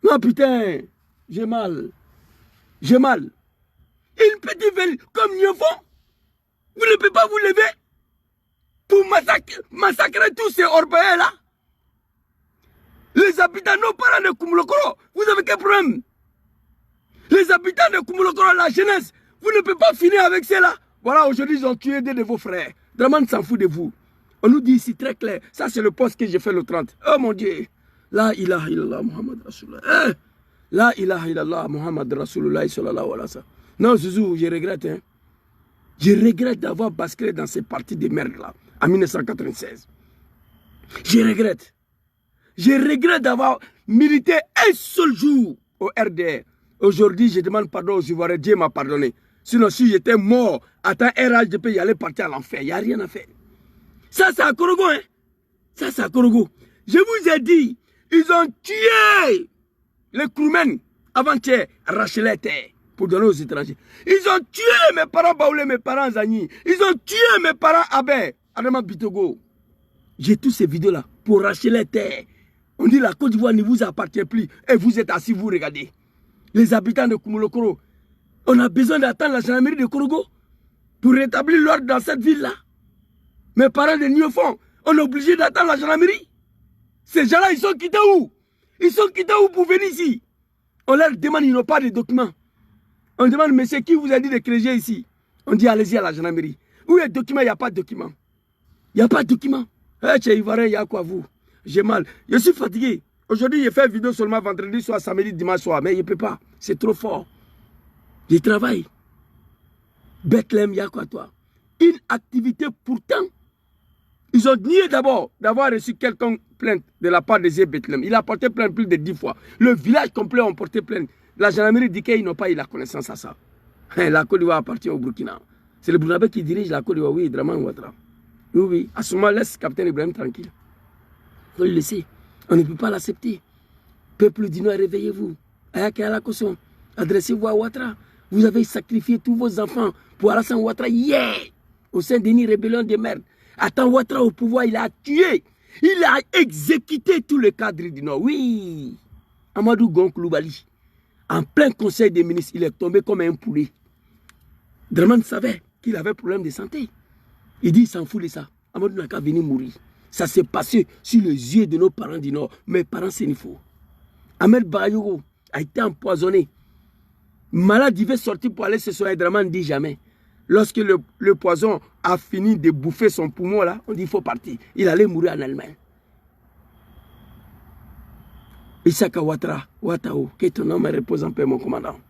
Non putain, j'ai mal. J'ai mal. Une petite ville comme Niofon, vous ne pouvez pas vous lever pour massacrer tous ces Orpéens-là. Les habitants, nos parents de Kumulokoro, vous avez quel problème? Les habitants de Kumulokoro, la jeunesse, vous ne pouvez pas finir avec cela. Voilà, aujourd'hui, ils ont tué deux de vos frères. Draman s'en fout de vous. On nous dit ici très clair, ça c'est le poste que j'ai fait le 30. Oh mon Dieu, la ilaha illallah Muhammad Rasulullah. La ilaha illallah Muhammad Rasulullah sallallahu alayhi wa sallam. Non, Zouzou, je regrette. Hein. Je regrette d'avoir basculé dans ces parties de merde là, en 1996. Je regrette. Je regrette d'avoir milité un seul jour au RDR. Aujourd'hui, je demande pardon aux Ivoiriens. Dieu m'a pardonné. Sinon, si j'étais mort, à temps RH, je peux y aller partir à l'enfer. Il n'y a rien à faire. Ça, c'est à Korogo, hein. Ça, c'est à Korogo. Je vous ai dit, ils ont tué les crewmen avant-hier, arraché les terres pour donner aux étrangers. Ils ont tué mes parents Baoulé, mes parents Zani. Ils ont tué mes parents Abé, Adama Bitogo. J'ai tous ces vidéos-là pour arracher les terres. On dit la Côte d'Ivoire ne vous appartient plus et vous êtes assis, vous regardez. Les habitants de Kumulokoro, on a besoin d'attendre la gendarmerie de Korogo pour rétablir l'ordre dans cette ville-là. Mes parents de Niofon, on est obligé d'attendre la gendarmerie. Ces gens-là, ils sont quittés où? Ils sont quittés où pour venir ici? On leur demande, ils n'ont pas de documents. On demande, monsieur, qui vous a dit de créer ici? On dit, allez-y à la gendarmerie. Où est le document? Il n'y a pas de document. Il n'y a pas de document. Chez Ivoirien, il y a quoi vous? J'ai mal. Je suis fatigué. Aujourd'hui, j'ai fait une vidéo seulement vendredi soir, samedi, dimanche soir. Mais je ne peux pas. C'est trop fort. Je travaille. Bethléem, il y a quoi toi? Une activité pourtant. Ils ont nié d'abord d'avoir reçu quelqu'un plainte de la part des Bethléem. Il a porté plainte plus de 10 fois. Le village complet a porté plainte. La gendarmerie dit qu'ils n'ont pas eu la connaissance à ça. La Côte d'Ivoire appartient au Burkina. C'est le Burkinabé qui dirige la Côte d'Ivoire. Oui, Draman Ouattara. Oui, oui. À ce moment, laisse le capitaine Ibrahim tranquille. Il faut le laisser. On ne peut pas l'accepter. Peuple du Nord, réveillez-vous. Adressez-vous à Ouattara. Vous avez sacrifié tous vos enfants pour Alassane Ouattara hier. Au sein d'une rébellion de merde. Attends, Ouattara au pouvoir, il a tué. Il a exécuté tous les cadres du Nord. Oui. Amadou Gon Koulibaly. En plein conseil des ministres, il est tombé comme un poulet. Draman savait qu'il avait un problème de santé. Il dit, il s'en fout de ça. Amadou n'a qu'à venir mourir. Ça s'est passé sur les yeux de nos parents du Nord. Mes parents, c'est une faux. Ahmed Bayogo a été empoisonné. Malade, il veut sortir pour aller se soigner. Draman ne dit jamais. Lorsque le poison a fini de bouffer son poumon, là, on dit il faut partir. Il allait mourir en Allemagne. Issaka Ouattara, Ouattao, que ton nom me repose en paix, mon commandant.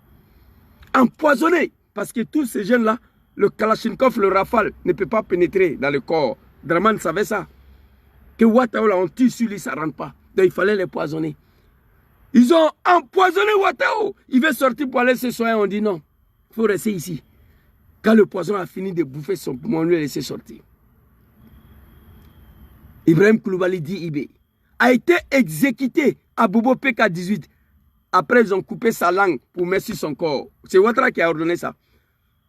Empoisonné, parce que tous ces jeunes-là, le Kalachnikov, le Rafale, ne peut pas pénétrer dans le corps. Draman savait ça. Que Ouattao, là, on tire sur lui, ça ne rentre pas. Donc il fallait les poisonner. Ils ont empoisonné Ouattao. Il veut sortir pour aller se soigner. On dit non, il faut rester ici. Quand le poison a fini de bouffer son poumon, on lui a laissé sortir. Ibrahim Koulibaly dit Ibé a été exécuté à Bobo PK18. Après, ils ont coupé sa langue pour mettre sur son corps. C'est Ouattara qui a ordonné ça.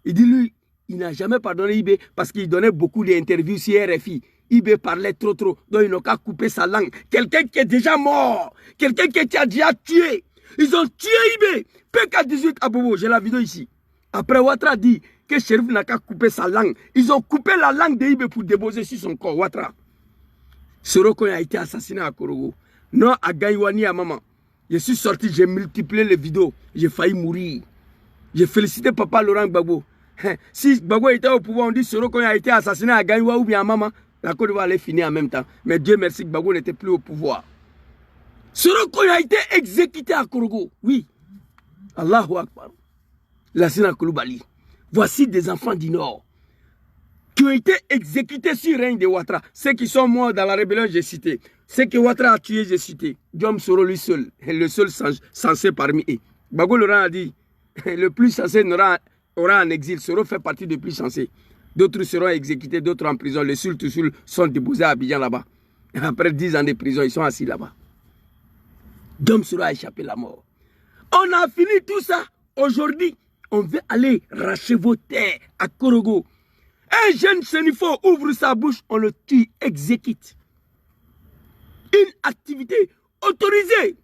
Il dit, lui, il n'a jamais pardonné Ibé parce qu'il donnait beaucoup d'interviews sur RFI. Ibé parlait trop. Donc, il n'a qu'à couper sa langue. Quelqu'un qui est déjà mort. Quelqu'un qui a déjà tué. Ils ont tué Ibé. PK18 à Bobo, j'ai la vidéo ici. Après, Ouattara dit que Chérif n'a qu'à couper sa langue. Ils ont coupé la langue de Ibé pour déposer sur son corps, Ouattara. Soroko a été assassiné à Korogo. Non, à Gaïwani, à maman. Je suis sorti, j'ai multiplié les vidéos. J'ai failli mourir. J'ai félicité papa Laurent Gbagbo. Si Gbagbo était au pouvoir, on dit Soroko a été assassiné à Gaïwa ou bien à maman. La Côte d'Ivoire allait finir en même temps. Mais Dieu merci, Gbagbo n'était plus au pouvoir. Soroko a été exécuté à Korogo. Oui. Allahu Akbar. Lassina Koulibaly. Voici des enfants du Nord qui ont été exécutés sur le règne de Ouattara. Ceux qui sont morts dans la rébellion, j'ai cité. Ceux que Ouattara a tués, j'ai cité. Diom Soro, lui seul, est le seul censé parmi eux. Gbagbo Laurent a dit, le plus censé aura en exil. Soro fait partie des plus censés. D'autres seront exécutés, d'autres en prison. Les Sul sont déposés à Abidjan là-bas. Après 10 ans de prison, ils sont assis là-bas. Diom Soro a échappé la mort. On a fini tout ça. Aujourd'hui, on veut aller racheter vos terres à Korogo. Un jeune Sénifo ouvre sa bouche, on le tue, exécute. Une activité autorisée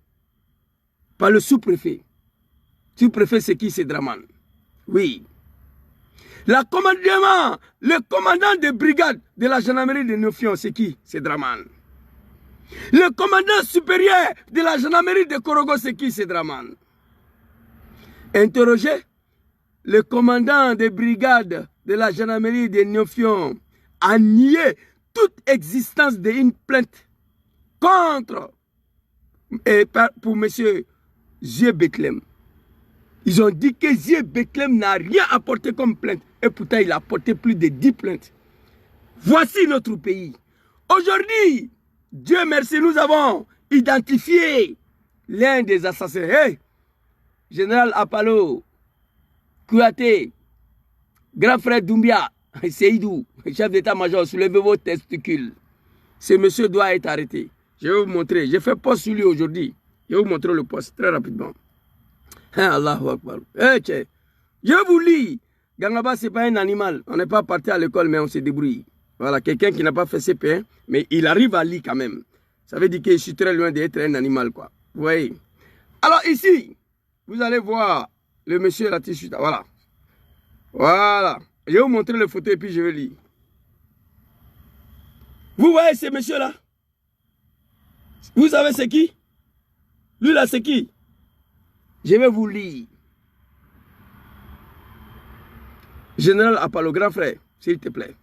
par le sous-préfet. Sous-préfet, c'est qui? C'est Draman. Oui. Le commandant de brigade de la gendarmerie de Nofion, c'est qui? C'est Draman. Le commandant supérieur de la gendarmerie de Korogo, c'est qui? C'est Draman. Interrogé, le commandant de brigade de la gendarmerie de Nofion a nié toute existence d'une plainte contre pour M. Zie Betlem. Ils ont dit que Zie Betlem n'a rien apporté comme plainte. Et pourtant, il a apporté plus de 10 plaintes. Voici notre pays. Aujourd'hui, Dieu merci, nous avons identifié l'un des assassins. Hey, Général Apalo, Kouyaté, grand frère Doumbia, Seydou, chef d'état-major, soulevez vos testicules. Ce monsieur doit être arrêté. Je vais vous montrer. J'ai fait poste sur lui aujourd'hui. Je vais vous montrer le poste très rapidement. Allahu Akbar. Je vous lis. Gangaba, ce n'est pas un animal. On n'est pas parti à l'école, mais on se débrouille. Voilà, quelqu'un qui n'a pas fait CP1, mais il arrive à lire quand même. Ça veut dire que je suis très loin d'être un animal, quoi. Vous voyez? Alors ici, vous allez voir le monsieur là, voilà. Voilà. Je vais vous montrer le photo et puis je vais lire. Vous voyez ce monsieur-là? Vous savez c'est qui? Lui là, c'est qui? Je vais vous lire. Général Apalo, grand frère, s'il te plaît.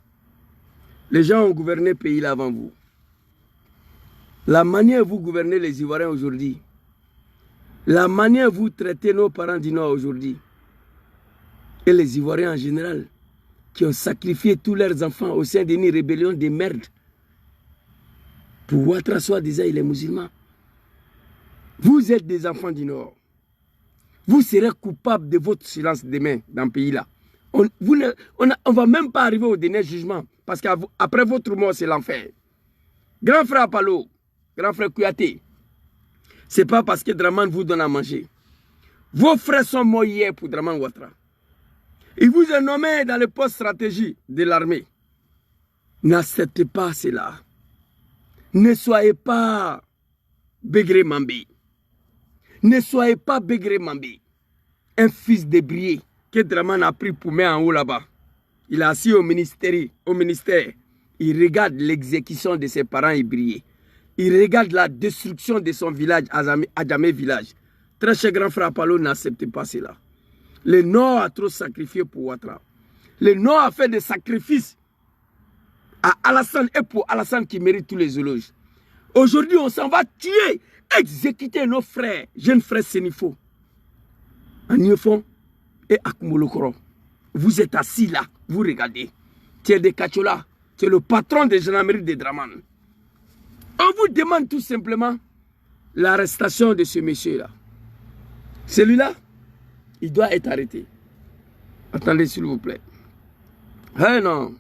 Les gens ont gouverné le pays là avant vous. La manière dont vous gouvernez les Ivoiriens aujourd'hui, la manière dont vous traitez nos parents du Nord aujourd'hui, et les Ivoiriens en général, qui ont sacrifié tous leurs enfants au sein d'une rébellion de merde, pour Ouattara soi-disant il est musulman. Vous êtes des enfants du Nord. Vous serez coupables de votre silence demain dans le pays-là. On ne va même pas arriver au dernier jugement. Parce qu'après votre mort, c'est l'enfer. Grand frère Apalo, grand frère Kouyaté, ce n'est pas parce que Draman vous donne à manger. Vos frères sont morts hier pour Draman Ouattara. Il vous a nommé dans le poste stratégie de l'armée. N'acceptez pas cela. Ne soyez pas Begré Mambi. Ne soyez pas Begré Mambi. Un fils de Brié que Draman a pris pour mettre en haut là-bas. Il est assis au ministère. Il regarde l'exécution de ses parents ébriés. Il regarde la destruction de son village, Adjamé village. Très cher grand frère Apalo, n'acceptez pas cela. Le Nord a trop sacrifié pour Ouattara. Le Nord a fait des sacrifices à Alassane et pour Alassane qui mérite tous les éloges. Aujourd'hui, on s'en va tuer, exécuter nos frères, jeunes frères Sénifo, à Niofon et à Kumolokoro. Vous êtes assis là, vous regardez. Tu es de Kachola, tu es le patron des gendarmeries de Draman. On vous demande tout simplement l'arrestation de ce monsieur-là. Celui-là, il doit être arrêté. Attendez s'il vous plaît. Eh non.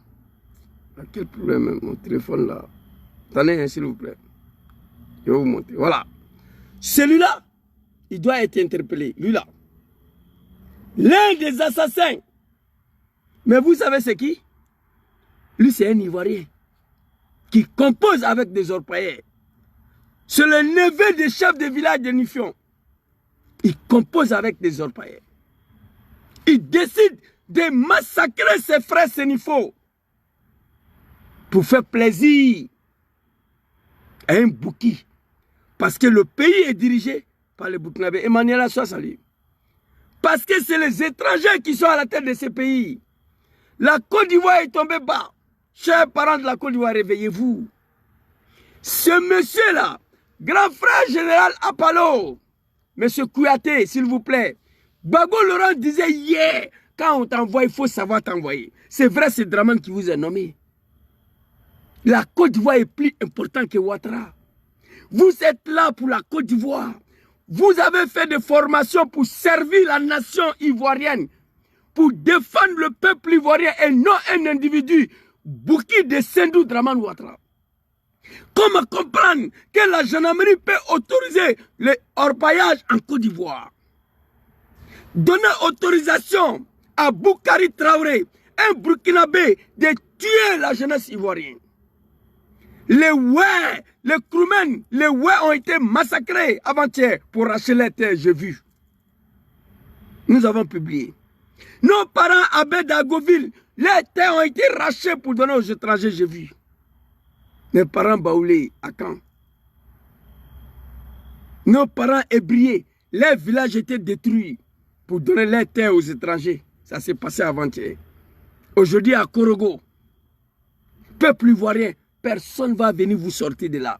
À quel problème mon téléphone là? Attendez s'il vous plaît. Je vais vous montrer. Voilà. Celui-là, il doit être interpellé. Lui-là. L'un des assassins. Mais vous savez c'est qui? Lui, c'est un Ivoirien qui compose avec des orpailleurs. C'est le neveu des chefs de village de Nifion. Il compose avec des orpailleurs. Il décide de massacrer ses frères sénifaux pour faire plaisir à un Bouki. Parce que le pays est dirigé par les Burkinabés. Emmanuel Assoissali. Parce que c'est les étrangers qui sont à la tête de ces pays. La Côte d'Ivoire est tombée bas. Chers parents de la Côte d'Ivoire, réveillez-vous. Ce monsieur-là, grand frère général Apollo, monsieur Kouyaté, s'il vous plaît, Bago Laurent disait hier, quand on t'envoie, il faut savoir t'envoyer. C'est vrai, c'est Dramane qui vous a nommé. La Côte d'Ivoire est plus importante que Ouattara. Vous êtes là pour la Côte d'Ivoire. Vous avez fait des formations pour servir la nation ivoirienne, pour défendre le peuple ivoirien et non un individu, Bouki de Sendou Dramane Ouattara. Comment comprendre que la gendarmerie peut autoriser le orpaillage en Côte d'Ivoire? Donner autorisation à Boukari Traoré, un Burkinabé, de tuer la jeunesse ivoirienne. Les Ouais, les Kroumen, les Ouais ont été massacrés avant-hier pour racheter les terres, j'ai vu. Nous avons publié. Nos parents à Bedagoville, les terres ont été rachetées pour donner aux étrangers, j'ai vu. Mes parents baoulés à Caen. Nos parents ébriés, les villages étaient détruits pour donner les terres aux étrangers. Ça s'est passé avant-hier. Aujourd'hui à Korogo, peuple ivoirien, personne ne va venir vous sortir de là.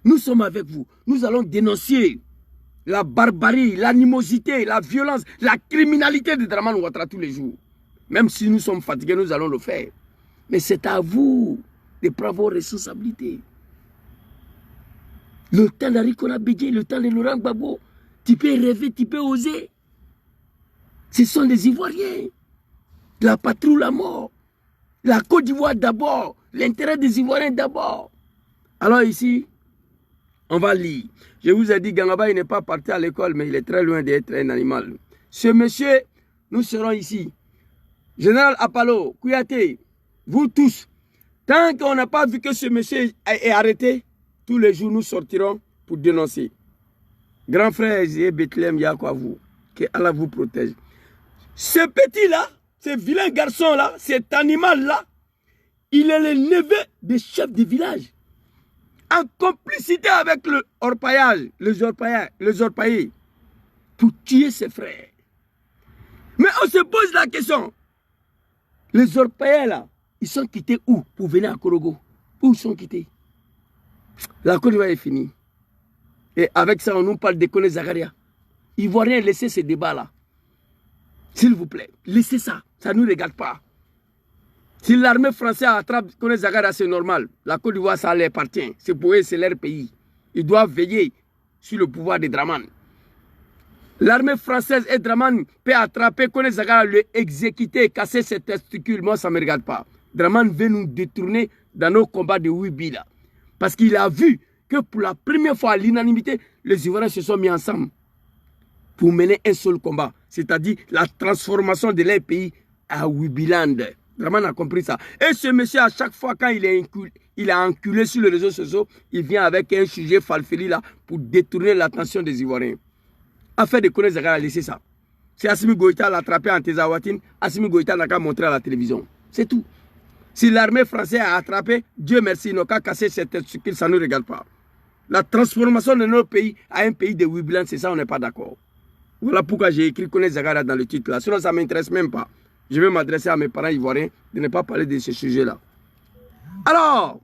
Nous sommes avec vous. Nous allons dénoncer la barbarie, l'animosité, la violence, la criminalité de Dramane Ouattara tous les jours. Même si nous sommes fatigués, nous allons le faire. Mais c'est à vous de prendre vos responsabilités. Le temps d'Arikona Bédié, le temps de Laurent Gbagbo, tu peux rêver, tu peux oser. Ce sont des Ivoiriens. La patrie ou la mort. La Côte d'Ivoire d'abord. L'intérêt des Ivoiriens d'abord. Alors ici, on va lire. Je vous ai dit, Gangaba, il n'est pas parti à l'école, mais il est très loin d'être un animal. Ce monsieur, nous serons ici. Général Apollo, Kouyaté, vous tous, tant qu'on n'a pas vu que ce monsieur est arrêté, tous les jours nous sortirons pour dénoncer. Grand frère et Bethléem, Yakwavou, que Allah vous protège. Ce petit-là, ce vilain garçon-là, cet animal-là, il est le neveu des chefs de village. En complicité avec le orpaillage, les orpaillés, pour tuer ses frères. Mais on se pose la question. Les orpaillés là, ils sont quittés où pour venir à Korogo? Où ils sont quittés? La Côte d'Ivoire est finie. Et avec ça, on nous parle de Koné Zakaria. Ivoiriens, laissez ce débat là. S'il vous plaît, laissez ça. Ça ne nous regarde pas. Si l'armée française attrape Koné Zakaria, c'est normal. La Côte d'Ivoire, ça leur appartient. C'est pour eux, c'est leur pays. Ils doivent veiller sur le pouvoir de Dramane. L'armée française et Dramane peut attraper Koné Zakaria, le exécuter, casser ses testicules. Moi, ça ne me regarde pas. Dramane veut nous détourner dans nos combats de Wibi là. Parce qu'il a vu que pour la première fois à l'unanimité, les Ivoiriens se sont mis ensemble pour mener un seul combat. C'est-à-dire la transformation de leur pays à Wibiland. Dramane a compris ça. Et ce monsieur, à chaque fois, quand il a enculé sur les réseaux sociaux, il vient avec un sujet falfeli là pour détourner l'attention des Ivoiriens. Affaire de Koné Zakaria, laissez ça. Si Assimi Goïta l'a attrapé en Tézawatine, Assimi Goïta n'a qu'à montrer à la télévision. C'est tout. Si l'armée française a attrapé, Dieu merci, il n'a qu'à casser cette testicules, ça ne nous regarde pas. La transformation de notre pays à un pays de Wibiland, c'est ça, on n'est pas d'accord. Voilà pourquoi j'ai écrit Koné Zakaria dans le titre là. Sinon, ça ne m'intéresse même pas. Je vais m'adresser à mes parents ivoiriens de ne pas parler de ce sujet-là. Alors,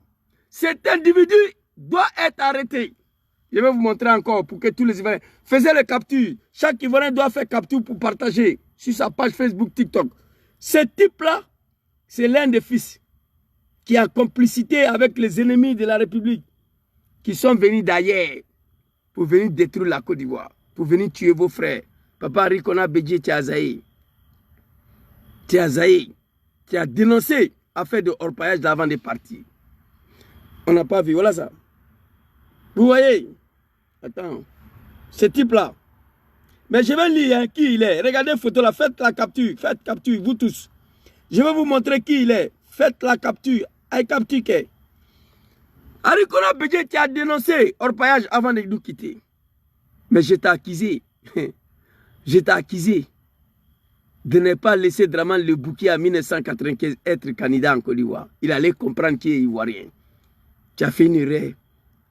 cet individu doit être arrêté. Je vais vous montrer encore pour que tous les Ivoiriens fassent les captures. Chaque Ivoirien doit faire capture pour partager sur sa page Facebook, TikTok. Ce type-là, c'est l'un des fils qui a complicité avec les ennemis de la République qui sont venus d'ailleurs pour venir détruire la Côte d'Ivoire, pour venir tuer vos frères. Papa Rikona Bédié Tiazaï. Tiazaï, qui a dénoncé l'affaire de orpaillage avant de partir. On n'a pas vu, voilà ça. Vous voyez? Attends, ce type-là. Mais je vais lire hein, qui il est. Regardez la photo là, faites la capture, vous tous. Je vais vous montrer qui il est. Faites la capture. Aïe capture qu'est. Arikona Bédié qui a dénoncé orpaillage avant de nous quitter. Mais j'étais accusé. J'étais accusé de ne pas laisser Dramane le Bouquet en 1995 être candidat en Côte d'Ivoire. Il allait comprendre qui est ivoirien. Tu as fait une erreur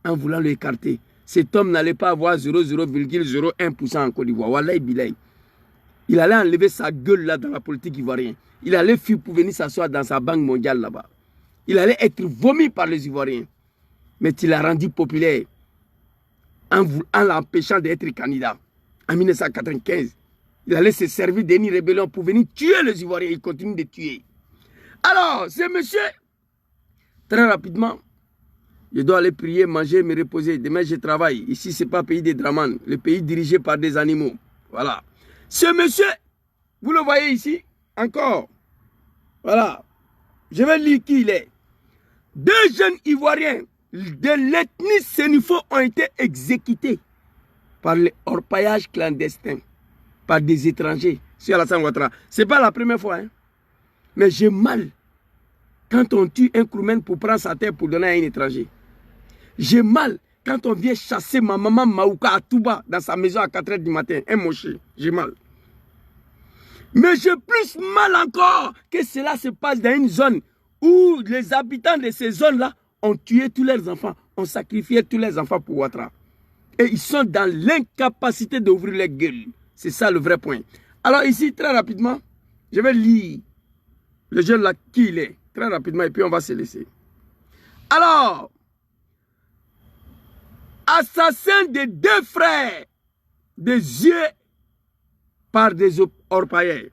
en voulant l'écarter. Cet homme n'allait pas avoir 0,01% en Côte d'Ivoire. Wallahi Bilaï. Il allait enlever sa gueule là dans la politique ivoirienne. Il allait fuir pour venir s'asseoir dans sa banque mondiale là-bas. Il allait être vomi par les Ivoiriens. Mais tu l'as rendu populaire en l'empêchant d'être candidat. En 1995, il allait se servir d'une rébellion pour venir tuer les Ivoiriens. Il continue de tuer. Alors, ce monsieur, très rapidement, je dois aller prier, manger, me reposer. Demain, je travaille. Ici, ce n'est pas le pays des Dramane, le pays dirigé par des animaux. Voilà. Ce monsieur, vous le voyez ici, encore. Voilà. Je vais lire qui il est. 2 jeunes Ivoiriens de l'ethnie Sénifo ont été exécutés par le orpaillage clandestin, par des étrangers sur Alassane Ouattara. Ce n'est pas la première fois. Hein. Mais j'ai mal quand on tue un Kroumen pour prendre sa terre pour donner à un étranger. J'ai mal quand on vient chasser ma maman Maouka à Touba dans sa maison à 4 h du matin. Un moché. J'ai mal. Mais j'ai plus mal encore que cela se passe dans une zone où les habitants de ces zones-là ont tué tous leurs enfants, ont sacrifié tous leurs enfants pour Ouattara. Et ils sont dans l'incapacité d'ouvrir les gueules. C'est ça le vrai point. Alors ici, très rapidement, je vais lire le jeune là qui il est. Très rapidement, et puis on va se laisser. Alors, assassin de 2 frères, des yeux par des orpailleurs.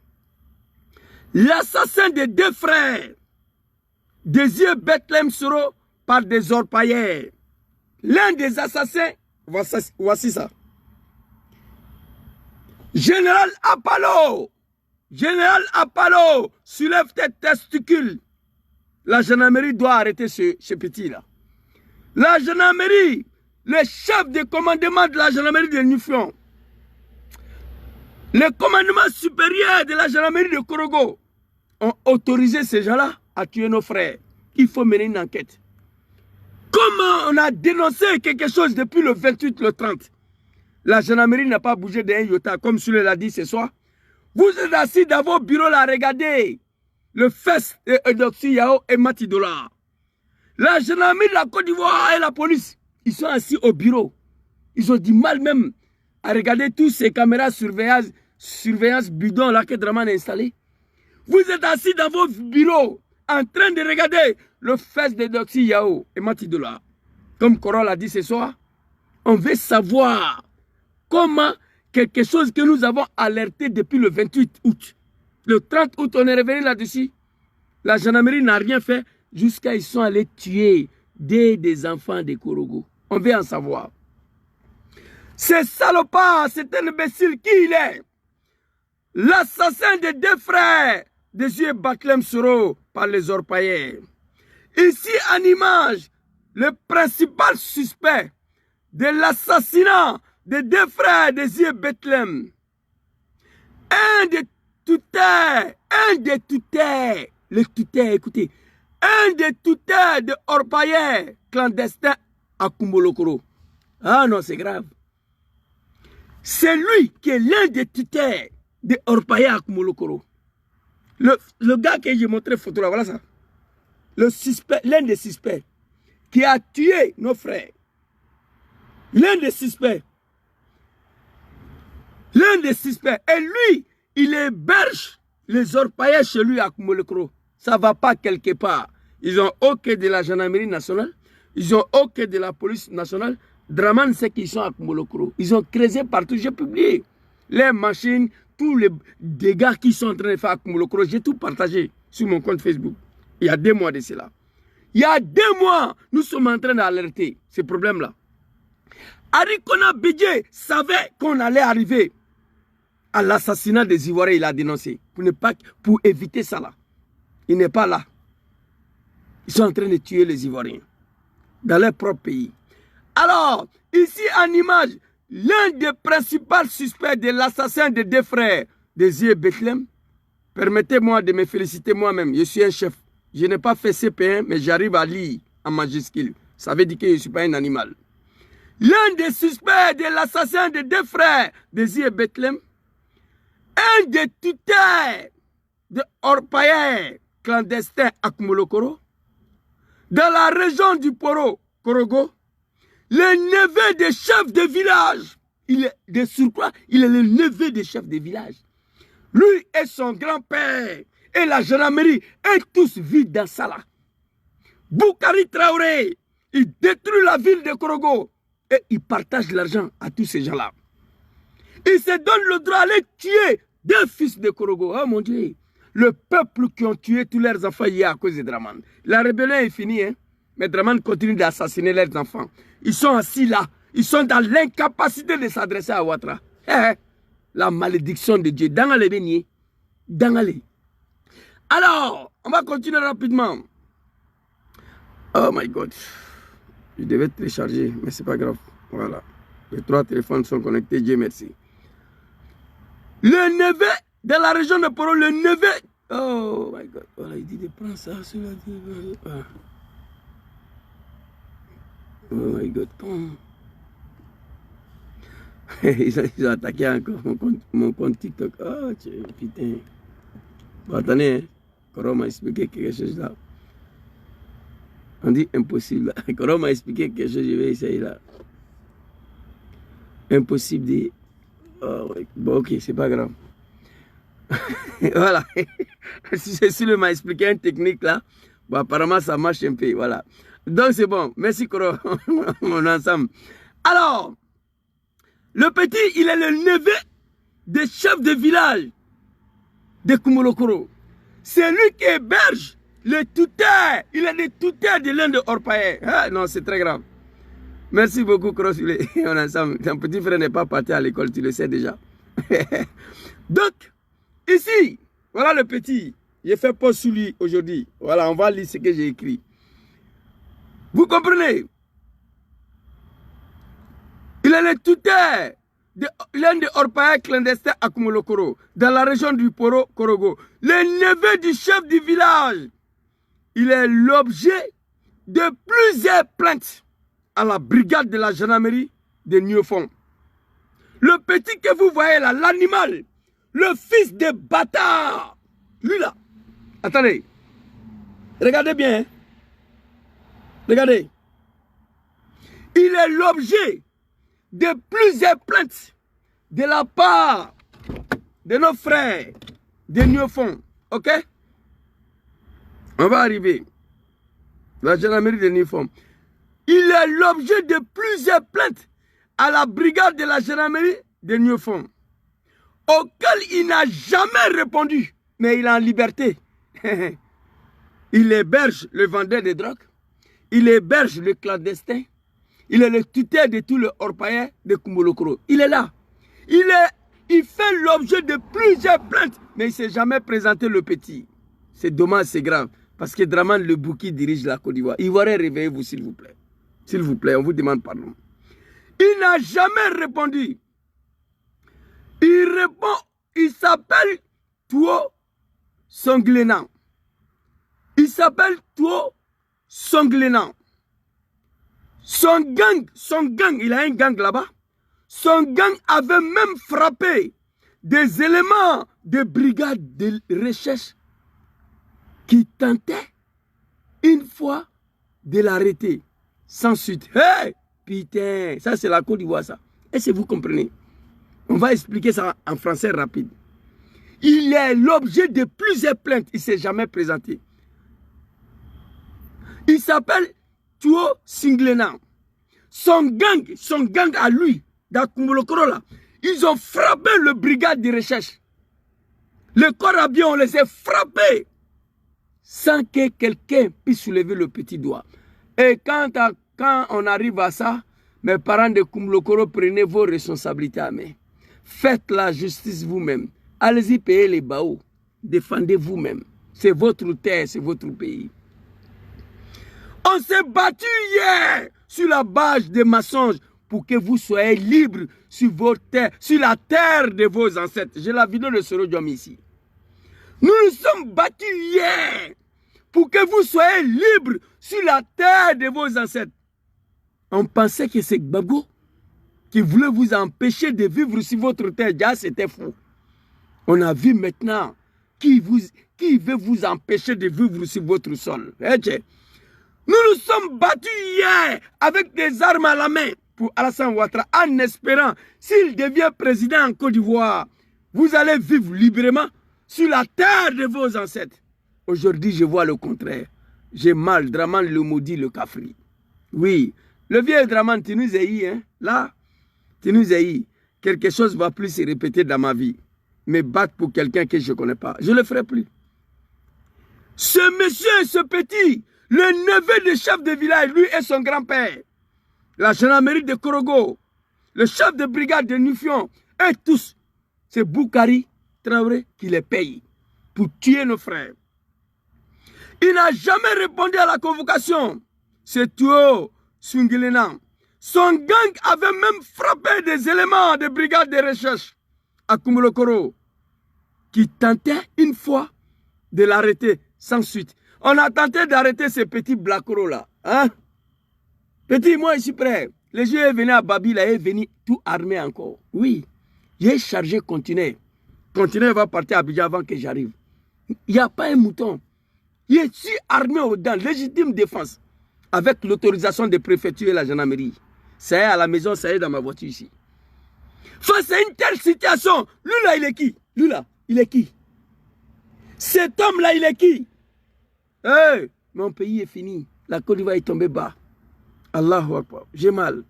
L'assassin de 2 frères, des yeux Bethlehem Soro par des orpailleurs. L'un des assassins, voici ça. Général Apollo, soulève tes testicules. La gendarmerie doit arrêter ce petit-là. La gendarmerie, le chef de commandement de la gendarmerie de Nufion, le commandement supérieur de la gendarmerie de Korogo ont autorisé ces gens-là à tuer nos frères. Il faut mener une enquête. Comment on a dénoncé quelque chose depuis le 28, le 30? La gendarmerie n'a pas bougé d'un iota, comme Soule l'a dit ce soir. Vous êtes assis dans vos bureaux là, regardez le fest de Dr Yao et Matidola. La gendarmerie de la Côte d'Ivoire et la police, ils sont assis au bureau. Ils ont du mal même à regarder tous ces caméras surveillance bidon là que Dramane a installé. Vous êtes assis dans vos bureaux en train de regarder le fest de Dr Yao et Matidola. Comme Coro l'a dit ce soir, on veut savoir comment quelque chose que nous avons alerté depuis le 28 août. Le 30 août, on est revenu là-dessus. La gendarmerie n'a rien fait jusqu'à ils sont allés tuer des enfants de Korogo. On veut en savoir. C'est salopard, c'est un imbécile qui il est. L'assassin de 2 frères des yeux Bethlehem Soro par les orpailleurs. Ici en image, le principal suspect de l'assassinat de 2 frères des yeux Bethlehem. Un des tuteurs, le tuteur, écoutez, un des tuteurs de orpailleurs clandestins à Kumbolokoro. Ah non, c'est grave. C'est lui qui est l'un des tuteurs de orpailleurs à Kumbolokoro. Le gars que j'ai montré photo là, voilà ça. Le suspect, l'un des suspects qui a tué nos frères. L'un des suspects. L'un des suspects. Et lui, il héberge les orpailleurs chez lui à Kumbolokoro. Ça ne va pas quelque part. Ils ont OK de la gendarmerie nationale. Ils ont OK de la police nationale. Dramane sait qu'ils sont à Kumbolokoro. Ils ont creusé partout. J'ai publié les machines, tous les dégâts qu'ils sont en train de faire à Kumbolokoro. J'ai tout partagé sur mon compte Facebook. Il y a 2 mois de cela. Il y a 2 mois, nous sommes en train d'alerter ces problèmes-là. Arikona Bidje savait qu'on allait arriver à l'assassinat des Ivoiriens. Il a dénoncé pour éviter ça là. Il n'est pas là. Ils sont en train de tuer les Ivoiriens dans leur propre pays. Alors, ici en image, l'un des principaux suspects de l'assassin de 2 frères des yeux Bethlehem, permettez-moi de me féliciter moi-même. Je suis un chef. Je n'ai pas fait CP1, mais j'arrive à lire en majuscule. Ça veut dire que je ne suis pas un animal. L'un des suspects de l'assassin de 2 frères des yeux Bethlehem un des tuteurs de Orpaillais clandestins à Kumolokoro, dans la région du Poro, Korogo, le neveu des chefs de village, il est de surcroît, il est le neveu des chefs de village. Lui et son grand-père et la gendarmerie, et tous vivent dans ça là. Boukari Traoré, il détruit la ville de Korogo et il partage l'argent à tous ces gens-là. Il se donne le droit d'aller tuer deux fils de Korogo. Oh mon Dieu, le peuple qui ont tué tous leurs enfants hier à cause de Draman. La rébellion est finie, hein? Mais Draman continue d'assassiner leurs enfants. Ils sont assis là, ils sont dans l'incapacité de s'adresser à Ouattara. La malédiction de Dieu. Dangale béni. Dangale. Alors, on va continuer rapidement. Oh my God. Je devais télécharger, mais c'est pas grave. Voilà. Les 3 téléphones sont connectés, Dieu merci. Le neveu de la région de Poro, le neveu. Oh my God. Voilà, il dit de prendre ça. Cela dit. Oh my God. Ils ont attaqué encore mon compte TikTok. Oh putain. Bon, attendez, hein. Koro m'a expliqué quelque chose là. On dit impossible. Koro m'a expliqué quelque chose, je vais essayer là. Impossible de... Oh, bon, ok, c'est pas grave. Voilà. Si le m'a expliqué une technique là, bon, apparemment ça marche un peu. Voilà. Donc c'est bon. Merci Koro, mon ensemble. Alors, le petit, il est le neveu des chefs de village de Kumolokoro. C'est lui qui héberge le tuteur. Il est le tuteur de l'un de Orpaillais. Ah, non, c'est très grave. Merci beaucoup, Crossfilet. On est ensemble. Ton petit frère n'est pas parti à l'école, tu le sais déjà. Donc, ici, voilà le petit. J'ai fait pause sur lui aujourd'hui. Voilà, on va lire ce que j'ai écrit. Vous comprenez? Il est le tuteur de l'un des Orpaillais clandestins à Kumolokoro, dans la région du Poro Korogo. Le neveu du chef du village. Il est l'objet de plusieurs plaintes à la brigade de la gendarmerie de Niofong. Le petit que vous voyez là, l'animal, le fils de bâtard, lui là, attendez, regardez bien, hein? Regardez, il est l'objet de plusieurs plaintes de la part de nos frères de Niofong, ok? On va arriver, la gendarmerie de Niofong. Il est l'objet de plusieurs plaintes à la brigade de la gendarmerie de Niofong, auquel il n'a jamais répondu, mais il est en liberté. Il héberge le vendeur de drogue, il héberge le clandestin, il est le tuteur de tout le Orpaillais de Kumolokoro. Il est là. Il fait l'objet de plusieurs plaintes, mais il ne s'est jamais présenté le petit. C'est dommage, c'est grave, parce que Draman le Bouki dirige la Côte d'Ivoire. Ivoirien, réveillez-vous s'il vous plaît. S'il vous plaît, on vous demande pardon. Il n'a jamais répondu. Il répond, il s'appelle Tuo Songlenan. Il s'appelle Tuo Songlenan. Son gang, il a un gang là-bas. Son gang avait même frappé des éléments de brigade de recherche qui tentaient une fois de l'arrêter. Sans suite. Hey! Putain, ça c'est la Côte d'Ivoire ça. Est-ce que vous comprenez? On va expliquer ça en français rapide. Il est l'objet de plusieurs plaintes. Il ne s'est jamais présenté. Il s'appelle Tuo Singlenan. Son gang à lui, dans Kumolokoro là, ils ont frappé le brigade de recherche. Le corps à bien, on les a frappés sans que quelqu'un puisse soulever le petit doigt. Et quand on arrive à ça, mes parents de Kumolokoro, prenez vos responsabilités à main. Faites la justice vous-même. Allez-y payer les baos. Défendez vous-même. C'est votre terre, c'est votre pays. On s'est battu hier sur la base des mensonges pour que vous soyez libres sur votre terre, sur la terre de vos ancêtres. J'ai la vidéo de Soro Diom ici. Nous nous sommes battus hier pour que vous soyez libres sur la terre de vos ancêtres. On pensait que c'est Gbagbo qui voulait vous empêcher de vivre sur votre terre. Déjà, c'était faux. On a vu maintenant qui veut vous empêcher de vivre sur votre sol. Nous nous sommes battus hier avec des armes à la main pour Alassane Ouattara en espérant, s'il devient président en Côte d'Ivoire, vous allez vivre librement sur la terre de vos ancêtres. Aujourd'hui, je vois le contraire. J'ai mal, Dramane le maudit, le Kafri. Oui, le vieux Dramane, tu nous haïs, hein? Là, tu nous haïs. Quelque chose ne va plus se répéter dans ma vie. Me battre pour quelqu'un que je ne connais pas. Je ne le ferai plus. Ce monsieur, ce petit, le neveu du chef de village, lui et son grand-père, la gendarmerie de Korogo, le chef de brigade de Nufion, et tous, c'est Boukari Traoré qui les paye pour tuer nos frères. Il n'a jamais répondu à la convocation. C'est Tuo Sungilena. Son gang avait même frappé des éléments de brigade de recherche à Kumulokoro, qui tentait une fois de l'arrêter sans suite. On a tenté d'arrêter ce petit Blacoro là. Hein? Petit, moi je suis prêt. Les jeux venaient à Babil, ils venaient tout armé encore. Oui, j'ai chargé conteneur. Conteneur va partir à Abidjan avant que j'arrive. Il n'y a pas un mouton. Je suis armé aux-dedans, légitime défense, avec l'autorisation des préfectures et la gendarmerie. Ça y est à la maison, ça y est dans ma voiture ici. Face à une telle situation, lui là, il est qui? Lui là, il est qui? Cet homme là, il est qui? Hey, mon pays est fini. La Côte d'Ivoire est tombée bas. Allahu Akbar. J'ai mal.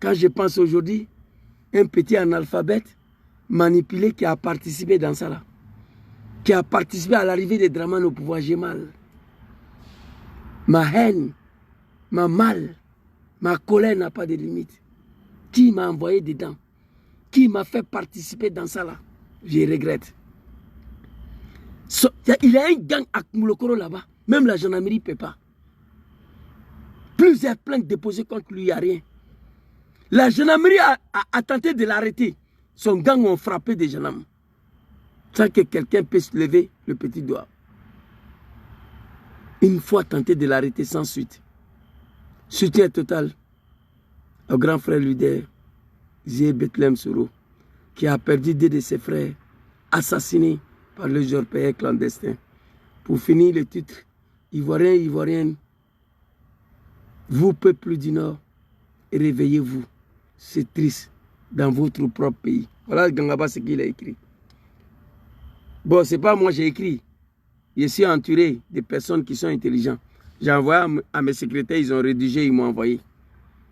Quand je pense aujourd'hui, un petit analphabète manipulé qui a participé dans ça là, qui a participé à l'arrivée de Dramane au pouvoir, j'ai mal. Ma haine, ma mal, ma colère n'a pas de limite. Qui m'a envoyé dedans? Qui m'a fait participer dans ça là? Je regrette. Il y a un gang à Kumulokoro là-bas. Même la gendarmerie ne peut pas. Plusieurs plaintes déposées contre lui, il n'y a rien. La gendarmerie a tenté de l'arrêter. Son gang ont frappé des gendarmes. Sans que quelqu'un puisse lever le petit doigt. Une fois tenté de l'arrêter sans suite. Soutien total au grand frère Luder, Zé Bethlehem Soro, qui a perdu deux de ses frères assassinés par les Européens clandestins. Pour finir le titre, Ivoiriens, Ivoiriennes, vous, peuple du Nord, réveillez-vous. C'est triste dans votre propre pays. Voilà Gangaba ce qu'il a écrit. Bon, c'est pas moi j'ai écrit. Je suis entouré de personnes qui sont intelligentes. J'ai envoyé à mes secrétaires, ils ont rédigé, ils m'ont envoyé.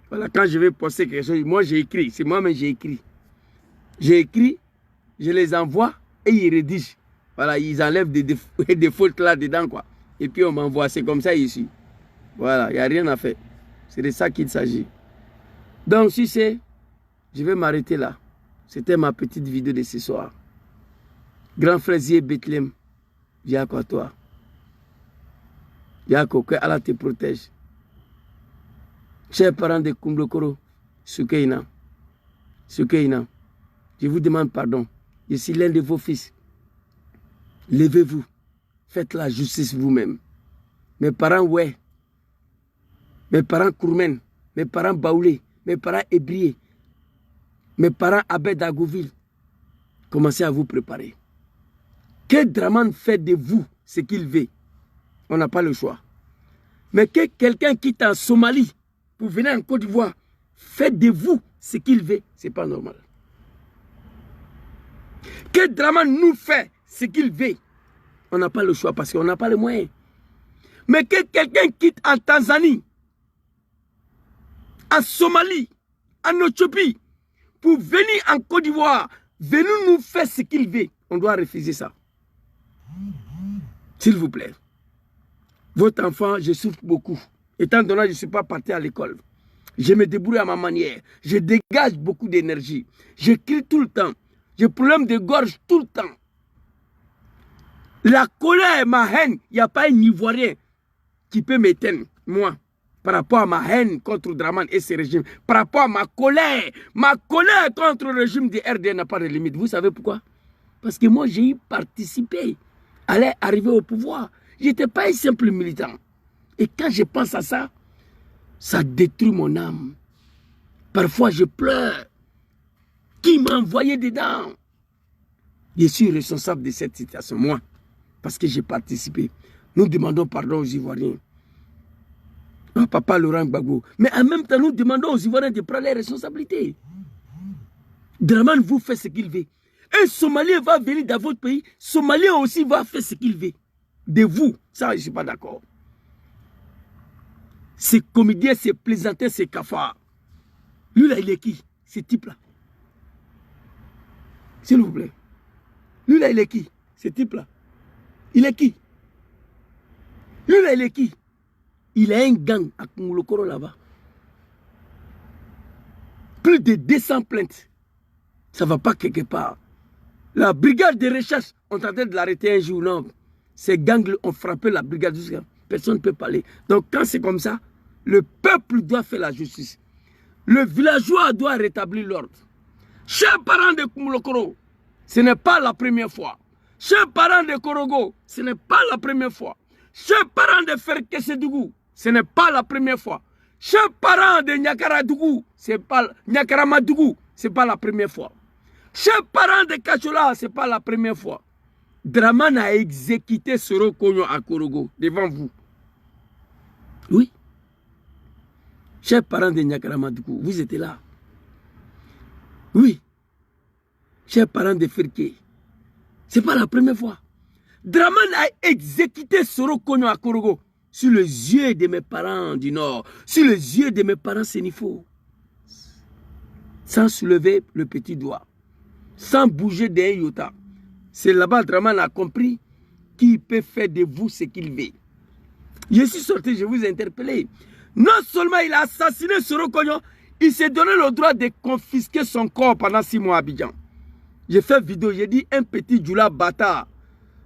Voilà, quand je vais poster quelque chose, moi j'ai écrit. C'est moi-même j'ai écrit. J'ai écrit, je les envoie et ils rédigent. Voilà, ils enlèvent des fautes là-dedans, quoi. Et puis on m'envoie, c'est comme ça ici. Voilà, il n'y a rien à faire. C'est de ça qu'il s'agit. Donc, si c'est, je vais m'arrêter là. C'était ma petite vidéo de ce soir. Grand frère Zé Bethlehem, viens à toi. Viens que Allah te protège. Chers parents de Kumulokoro, Soukeina, je vous demande pardon. Je suis l'un de vos fils. Levez-vous. Faites la justice vous-même. Mes parents, ouais. Mes parents Kourmen, mes parents Baoulé, mes parents Ébrié, mes parents Abed Agouville, commencez à vous préparer. Que Dramane fait de vous ce qu'il veut, on n'a pas le choix. Mais que quelqu'un quitte en Somalie pour venir en Côte d'Ivoire, fait de vous ce qu'il veut, ce n'est pas normal. Que Dramane nous fait ce qu'il veut, on n'a pas le choix parce qu'on n'a pas les moyens. Mais que quelqu'un quitte en Tanzanie, en Somalie, en Éthiopie, pour venir en Côte d'Ivoire, venir nous faire ce qu'il veut, on doit refuser ça. S'il vous plaît. Votre enfant, je souffre beaucoup. Étant donné que je ne suis pas parti à l'école, je me débrouille à ma manière. Je dégage beaucoup d'énergie. Je crie tout le temps. J'ai problème de gorge tout le temps. La colère, ma haine, il n'y a pas un Ivoirien qui peut m'éteindre, moi, par rapport à ma haine contre Dramane et ce régime, par rapport à ma colère contre le régime de RD n'a pas de limite. Vous savez pourquoi? Parce que moi, j'ai participé à arriver au pouvoir. Je n'étais pas un simple militant. Et quand je pense à ça, ça détruit mon âme. Parfois, je pleure. Qui m'a envoyé dedans? Je suis responsable de cette situation, moi, parce que j'ai participé. Nous demandons pardon aux Ivoiriens. Oh, papa Laurent Gbagbo. Mais en même temps, nous demandons aux Ivoiriens de prendre les responsabilités. Dramane vous fait ce qu'il veut. Un Somalien va venir dans votre pays, Somalien aussi va faire ce qu'il veut. De vous, ça, je ne suis pas d'accord. Ces comédiens, ces plaisantins, ces cafards. Lui là, il est qui? Ce type-là. S'il vous plaît. Lui là, il est qui? Ce type-là. Il est qui? Lui là, il est qui? Il a un gang à Kongolokoro là-bas. Plus de 200 plaintes. Ça ne va pas quelque part. La brigade de recherche, on tentait de l'arrêter un jour. Non. Ces gangs ont frappé la brigade. Personne ne peut parler. Donc quand c'est comme ça, le peuple doit faire la justice. Le villageois doit rétablir l'ordre. Chers parents de Kongolokoro, ce n'est pas la première fois. Chers parents de Korogo, ce n'est pas la première fois. Chers parents de Ferkesedougou, ce n'est pas la première fois. Chers parents de Nyakaradougou, Nyakaramadou, ce n'est pas la première fois. Chers parents de Kachola, ce n'est pas la première fois. Dramane a exécuté Soro Kogno à Korogo, devant vous. Oui. Chers parents de Nyakaramadou, vous étiez là. Oui. Chers parents de Ferke, ce n'est pas la première fois. Dramane a exécuté Soro Kogno à Korogo sur les yeux de mes parents du Nord, sur les yeux de mes parents sénifaux. Sans soulever le petit doigt, sans bouger d'un iota. C'est là-bas Dramane a compris qu'il peut faire de vous ce qu'il veut. Je suis sorti, je vous ai interpellé. Non seulement il a assassiné Soro Kogno, il s'est donné le droit de confisquer son corps pendant 6 mois à Abidjan. J'ai fait vidéo, j'ai dit un petit Djoula bâtard.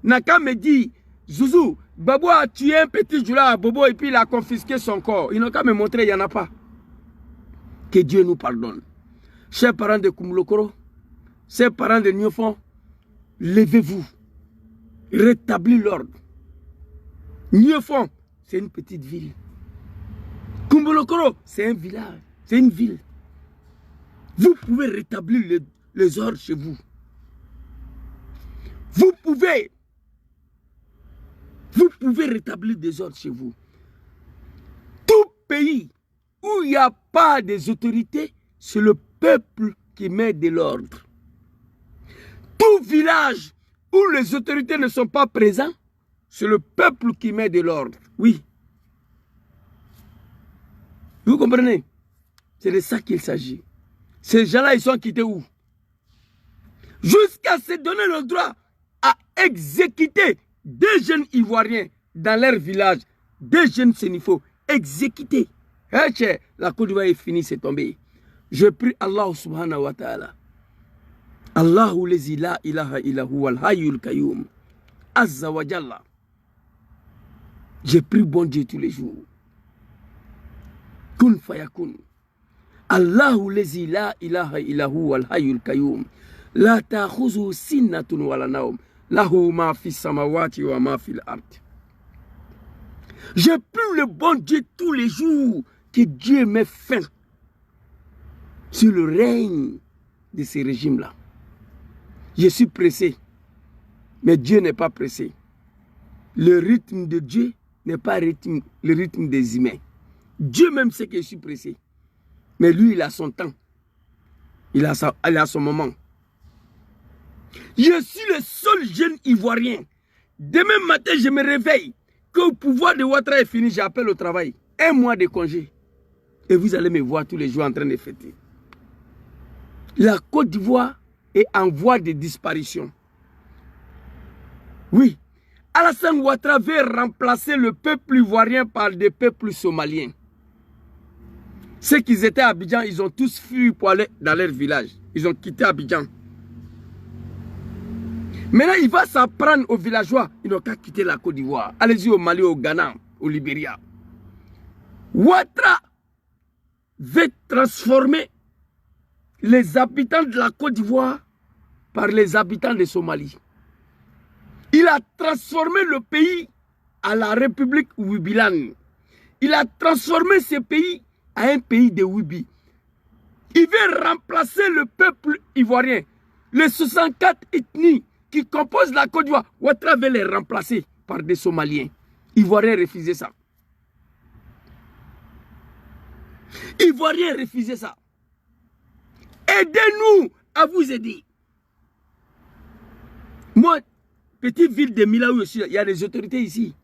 Naka me dit, Zouzou, Babo a tué un petit Djoula à Bobo et puis il a confisqué son corps. Il n'a qu'à me montrer, il n'y en a pas. Que Dieu nous pardonne. Chers parents de Kongolokoro, chers parents de Niofon, levez-vous. Rétablis l'ordre. Niofon, c'est une petite ville. Kongolokoro, c'est un village, c'est une ville. Vous pouvez rétablir les ordres chez vous. Vous pouvez rétablir des ordres chez vous. Tout pays où il n'y a pas des autorités, c'est le peuple qui met de l'ordre. Tout village où les autorités ne sont pas présentes, c'est le peuple qui met de l'ordre. Oui. Vous comprenez? C'est de ça qu'il s'agit. Ces gens-là, ils sont quittés où? Jusqu'à se donner le droit à exécuter des jeunes Ivoiriens dans leur village, des jeunes sénifaux, exécutés. La Côte d'Ivoire est finie, c'est tombé. Je prie Allah subhanahu wa ta'ala. Allahu lezi la ilaha illahu al hayyul qayyum. Azza wa jalla. Je prie bon Dieu tous les jours. Kun fayakun. Allahu lezi la ilaha illahu al hayyul qayyum. La ta'khuzu sinnatun wala naum. Lahu ma fi samawati wa ma fil ard. Je prie le bon Dieu tous les jours que Dieu met fin sur le règne de ces régimes-là. Je suis pressé, mais Dieu n'est pas pressé. Le rythme de Dieu n'est pas le rythme des humains. Dieu même sait que je suis pressé. Mais lui, il a son temps. Il a son moment. Je suis le seul jeune Ivoirien. Demain matin, je me réveille. Que le pouvoir de Ouattara est fini, j'appelle au travail. 1 mois de congé. Et vous allez me voir tous les jours en train de fêter. La Côte d'Ivoire est en voie de disparition. Oui. Alassane Ouattara veut remplacer le peuple ivoirien par des peuples somaliens. Ceux qui étaient à Abidjan, ils ont tous fui pour aller dans leur village. Ils ont quitté Abidjan. Maintenant, il va s'apprendre aux villageois. Ils n'ont qu'à quitter la Côte d'Ivoire. Allez-y au Mali, au Ghana, au Libéria. Ouattara veut transformer les habitants de la Côte d'Ivoire par les habitants de Somalie. Il a transformé le pays à la République Ouibilan. Il a transformé ce pays à un pays de Ouibi. Il veut remplacer le peuple ivoirien. Les 64 ethnies qui composent la Côte d'Ivoire, Ouattara veut les remplacer par des Somaliens. Ivoiriens refuser ça. Ivoiriens refuser ça. Aidez-nous à vous aider. Moi, petite ville de Milaou aussi, il y a des autorités ici.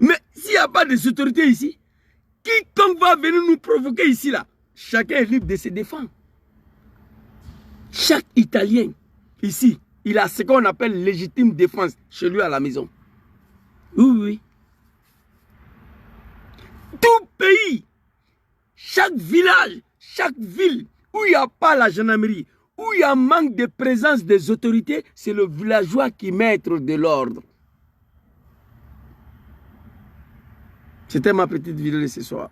Mais s'il n'y a pas des autorités ici, quiconque va venir nous provoquer ici, là, chacun est libre de se défendre. Chaque Italien ici, il a ce qu'on appelle légitime défense chez lui à la maison. Oui, oui. Tout pays, chaque village, chaque ville où il n'y a pas la gendarmerie, où il y a un manque de présence des autorités, c'est le villageois qui met de l'ordre. C'était ma petite vidéo de ce soir.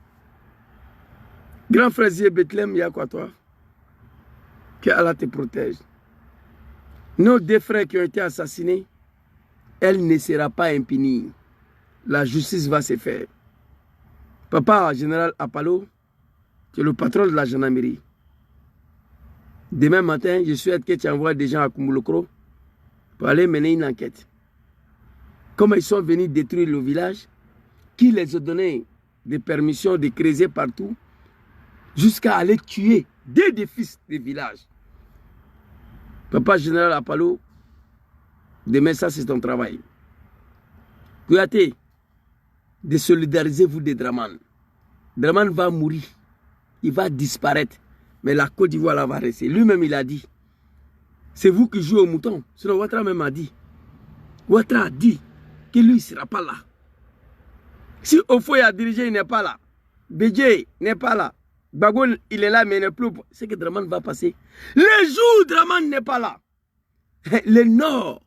Grand frère Bethléem, il y a quoi toi? Que Allah te protège. Nos deux frères qui ont été assassinés, elle ne sera pas impunie. La justice va se faire. Papa, général Apalo, tu es le patron de la gendarmerie. Demain matin, je souhaite que tu envoies des gens à Kumulokro pour aller mener une enquête. Comme ils sont venus détruire le village, qui les a donné des permissions de creuser partout, jusqu'à aller tuer des fils des villages. Papa général Apalo, demain ça c'est ton travail. Kouyaté, désolidarisez-vous de Draman. Draman va mourir, il va disparaître, mais la Côte d'Ivoire va rester. Lui-même il a dit, c'est vous qui jouez au mouton. Sinon Ouattara même a dit, Ouattara a dit que lui ne sera pas là. Si Ofoy a dirigé, il n'est pas là. Bédjé n'est pas là. Bagoun, il est là, mais il n'est plus. C'est que Draman va passer. Les jours où Draman n'est pas là, les Nord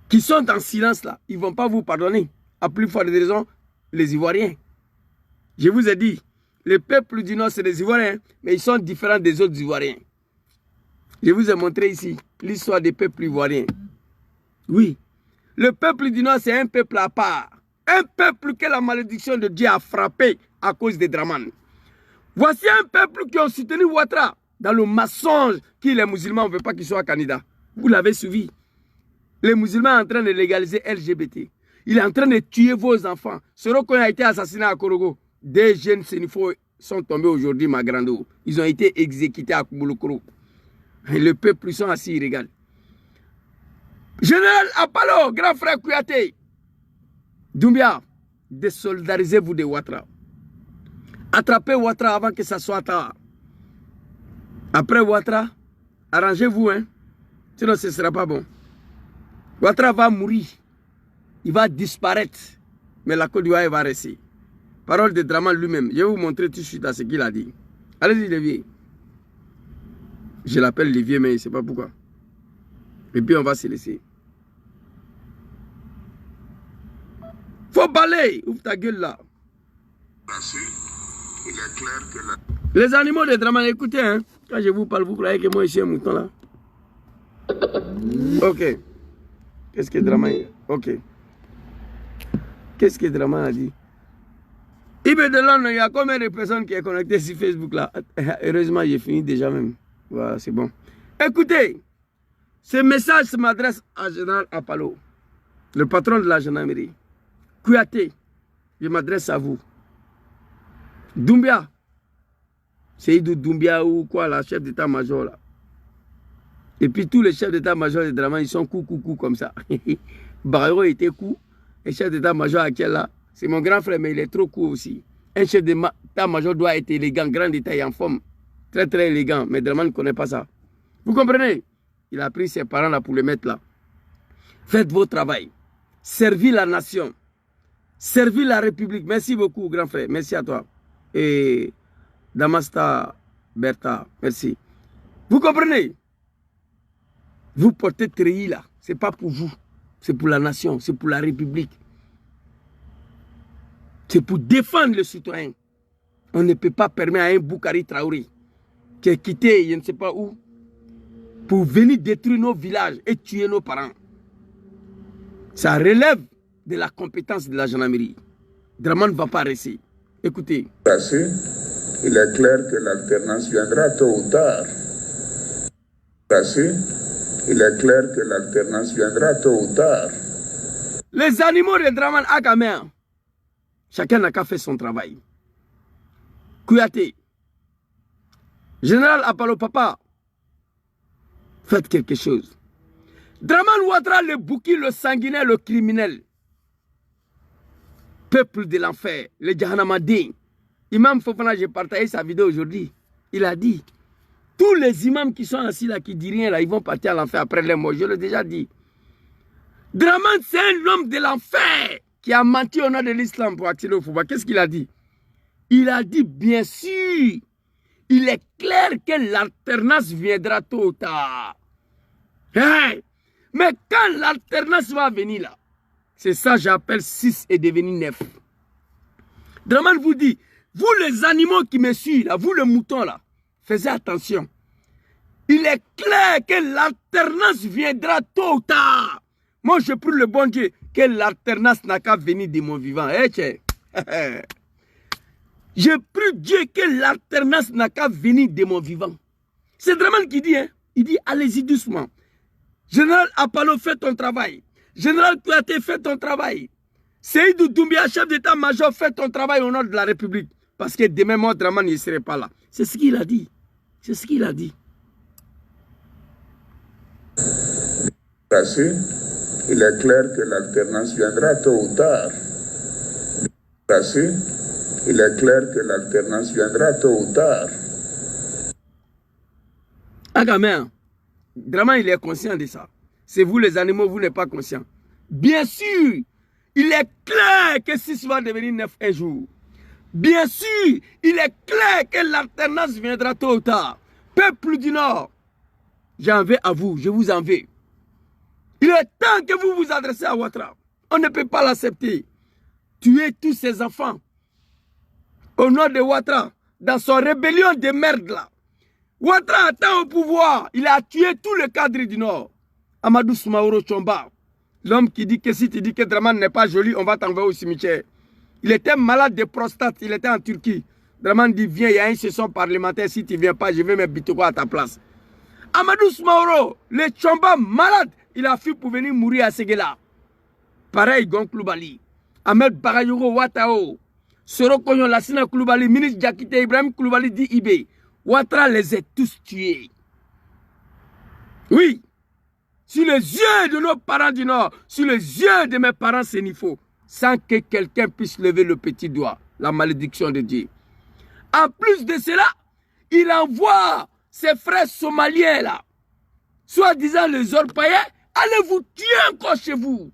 qui sont en silence là, ils ne vont pas vous pardonner. À plus forte raison, les Ivoiriens. Je vous ai dit, le peuple du Nord, c'est des Ivoiriens, mais ils sont différents des autres Ivoiriens. Je vous ai montré ici l'histoire des peuples ivoiriens. Oui, le peuple du Nord, c'est un peuple à part. Un peuple que la malédiction de Dieu a frappé à cause des Draman. Voici un peuple qui a soutenu Ouattara dans le mensonge que les musulmans ne veulent pas qu'il soit candidat. Vous l'avez suivi. Les musulmans sont en train de légaliser LGBT. Il est en train de tuer vos enfants. Soroko a été assassiné à Korogo. Des jeunes sénifos sont tombés aujourd'hui, ma grande. Ils ont été exécutés à Kumulokro. Le peuple, ils sont assis, ils regardent. Général Apalo, grand frère Kouyaté. Doumbia, désolidarisez-vous de Ouattara. Attrapez Ouattara avant que ça soit tard. Après Ouattara, arrangez-vous, hein. Sinon ce ne sera pas bon. Ouattara va mourir. Il va disparaître. Mais la Côte d'Ivoire va rester. Parole de Draman lui-même. Je vais vous montrer tout de suite à ce qu'il a dit. Allez-y, les vieux. Je l'appelle les vieux, mais je ne sais pas pourquoi. Et puis on va se laisser. Faut balayer. Ouvre ta gueule là. Il est clair que la... Les animaux de Draman, écoutez, hein. Quand je vous parle, vous croyez que moi je suis un mouton là. Ok. Qu'est-ce que Draman a? Ok. Qu'est-ce que Draman a dit? Ibe de Londres, il y a combien de personnes qui sont connectées sur Facebook là? Heureusement, j'ai fini déjà même. Voilà, c'est bon. Écoutez, ce message se m'adresse à Général Apalo, le patron de la gendarmerie. Kouyaté, je m'adresse à vous. Doumbia, c'est Doumbia ou quoi, la chef d'état-major là. Et puis tous les chefs d'état-major de Draman, ils sont coucou comme ça. Barreau était cool. Et chef d'état-major actuel là, c'est mon grand frère, mais il est trop cool aussi. Un chef d'état-major doit être élégant, grand détail en forme. Très très élégant, mais Draman ne connaît pas ça. Vous comprenez? Il a pris ses parents là pour le mettre là. Faites votre travail. Servis la nation. Servis la République. Merci beaucoup, grand frère. Merci à toi. Et Damasta Bertha, merci. Vous comprenez? Vous portez treillis là. Ce n'est pas pour vous. C'est pour la nation. C'est pour la République. C'est pour défendre le citoyen. On ne peut pas permettre à un Boukari Traoré qui est quitté, je ne sais pas où, pour venir détruire nos villages et tuer nos parents. Ça relève de la compétence de la gendarmerie. Draman ne va pas rester. Écoutez. Il est clair que l'alternance viendra tôt ou tard. Il est clair que l'alternance viendra tôt ou tard. Les animaux de Draman Agamé, chacun n'a qu'à faire son travail. Kouyaté, Général Apollo Papa, faites quelque chose. Draman Ouattara, le bouki, le sanguinaire, le criminel. Peuple de l'enfer, le Jahanamadin. Imam Fofana, j'ai partagé sa vidéo aujourd'hui. Il a dit, tous les imams qui sont assis là, qui ne disent rien là, ils vont partir à l'enfer après les morts. Je l'ai déjà dit. Draman, c'est un homme de l'enfer qui a menti au nom de l'islam pour accéder au pouvoir. Qu'est-ce qu'il a dit? Il a dit, bien sûr, il est clair que l'alternance viendra tôt ou tard. Hey! Mais quand l'alternance va venir là, c'est ça j'appelle 6 est devenu 9. Draman vous dit, vous les animaux qui me suivent là, vous le mouton là, faites attention. Il est clair que l'alternance viendra tôt ou tard. Moi je prie le bon Dieu que l'alternance n'a qu'à venir de mon vivant. Je prie Dieu que l'alternance n'a qu'à venir de mon vivant. C'est Draman qui dit, hein? Il dit allez-y doucement. Général Apollo, fais ton travail. Général Kouyaté, fais ton travail. Seydou Doumbia, chef d'état-major, fais ton travail au nom de la République. Parce que demain, moi, Draman ne serait pas là. C'est ce qu'il a dit. C'est ce qu'il a dit. Il est clair que l'alternance viendra tôt ou tard. Il est clair que l'alternance viendra tôt ou tard. Agamé, Draman, il est conscient de ça. C'est vous les animaux, vous n'êtes pas conscients. Bien sûr, il est clair que 6 va devenir 9 un jour. Bien sûr, il est clair que l'alternance viendra tôt ou tard. Peuple du Nord, j'en veux à vous, je vous en veux. Il est temps que vous vous adressez à Ouattara. On ne peut pas l'accepter. Tuer tous ses enfants au nom de Ouattara, dans son rébellion de merde là. Ouattara atteint au pouvoir, il a tué tous les cadres du Nord. Amadou Soumaoro Tchomba, l'homme qui dit que si tu dis que Draman n'est pas joli, on va t'envoyer au cimetière. Il était malade de prostate, il était en Turquie. Draman dit, viens, il y a une session parlementaire, si tu ne viens pas, je vais mettre Bitoko à ta place. Amadou Soumaoro, le Tchomba malade, il a fui pour venir mourir à Séguéla. Pareil, Gon Koulibaly, Ahmed Bagayoko Ouattao, Soro Koyon Lassina Koulibaly, ministre Diakité, Ibrahim Koulibaly dit Ibé. Ouattara les a tous tués. Oui. Sur les yeux de nos parents du Nord, sur les yeux de mes parents sénifaux, sans que quelqu'un puisse lever le petit doigt, la malédiction de Dieu. En plus de cela, il envoie ses frères somaliens là, soi-disant les orpaillés, allez vous tuer encore chez vous.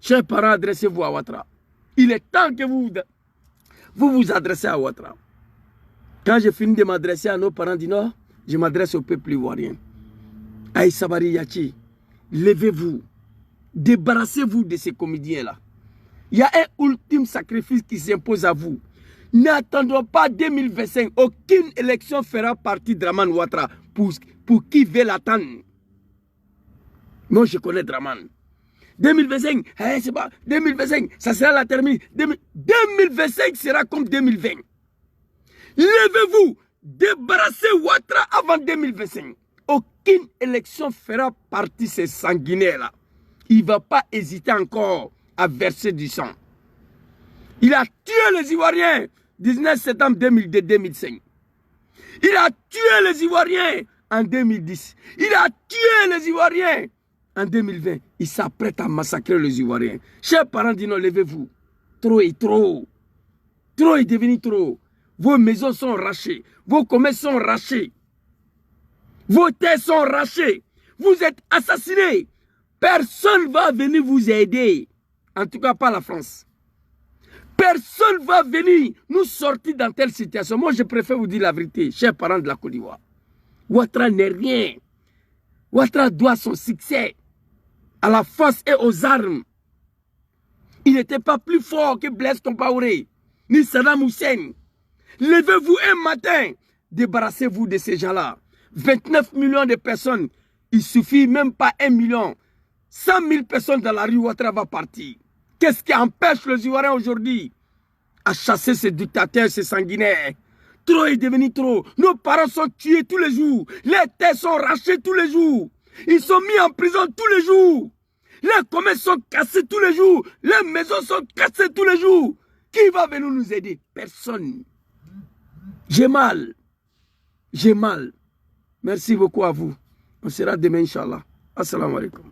Chers parents, adressez-vous à Ouattara. Il est temps que vous vous adressez à Ouattara. Quand j'ai fini de m'adresser à nos parents du Nord, je m'adresse au peuple ivoirien. Aïe Sabari Yachi, levez-vous, débarrassez-vous de ces comédiens-là. Il y a un ultime sacrifice qui s'impose à vous. N'attendons pas 2025. Aucune élection fera partie de Draman Ouattara pour qui veut l'attendre. Moi, je connais Draman. 2025, c'est pas 2025, ça sera la terminée. 2025 sera comme 2020. Levez-vous, débarrassez Ouattara avant 2025. Aucune élection fera partie de ces sanguinaires-là. Il ne va pas hésiter encore à verser du sang. Il a tué les Ivoiriens 19 septembre 2002-2005. Il a tué les Ivoiriens en 2010. Il a tué les Ivoiriens en 2020. Il s'apprête à massacrer les Ivoiriens. Chers parents, dis-nous, levez-vous. Trop est trop. Trop est devenu trop. Vos maisons sont rachées. Vos commerces sont rachés. Vos terres sont rachées. Vous êtes assassinés. Personne ne va venir vous aider. En tout cas, pas la France. Personne ne va venir nous sortir dans telle situation. Moi, je préfère vous dire la vérité, chers parents de la Côte d'Ivoire. Ouattara n'est rien. Ouattara doit son succès à la force et aux armes. Il n'était pas plus fort que Blaise Compaoré, ni Saddam Hussein. Levez-vous un matin, débarrassez-vous de ces gens-là. 29 millions de personnes, il suffit même pas 1 million. 100 000 personnes dans la rue, Ouattara va partir. Qu'est-ce qui empêche les Ivoiriens aujourd'hui à chasser ces dictateurs, ces sanguinaires? Trop est devenu trop. Nos parents sont tués tous les jours. Les terres sont rachetées tous les jours. Ils sont mis en prison tous les jours. Les commerces sont cassés tous les jours. Les maisons sont cassées tous les jours. Qui va venir nous aider? Personne. J'ai mal. J'ai mal. Merci beaucoup à vous. On sera demain, Inch'Allah. Assalamu alaikum.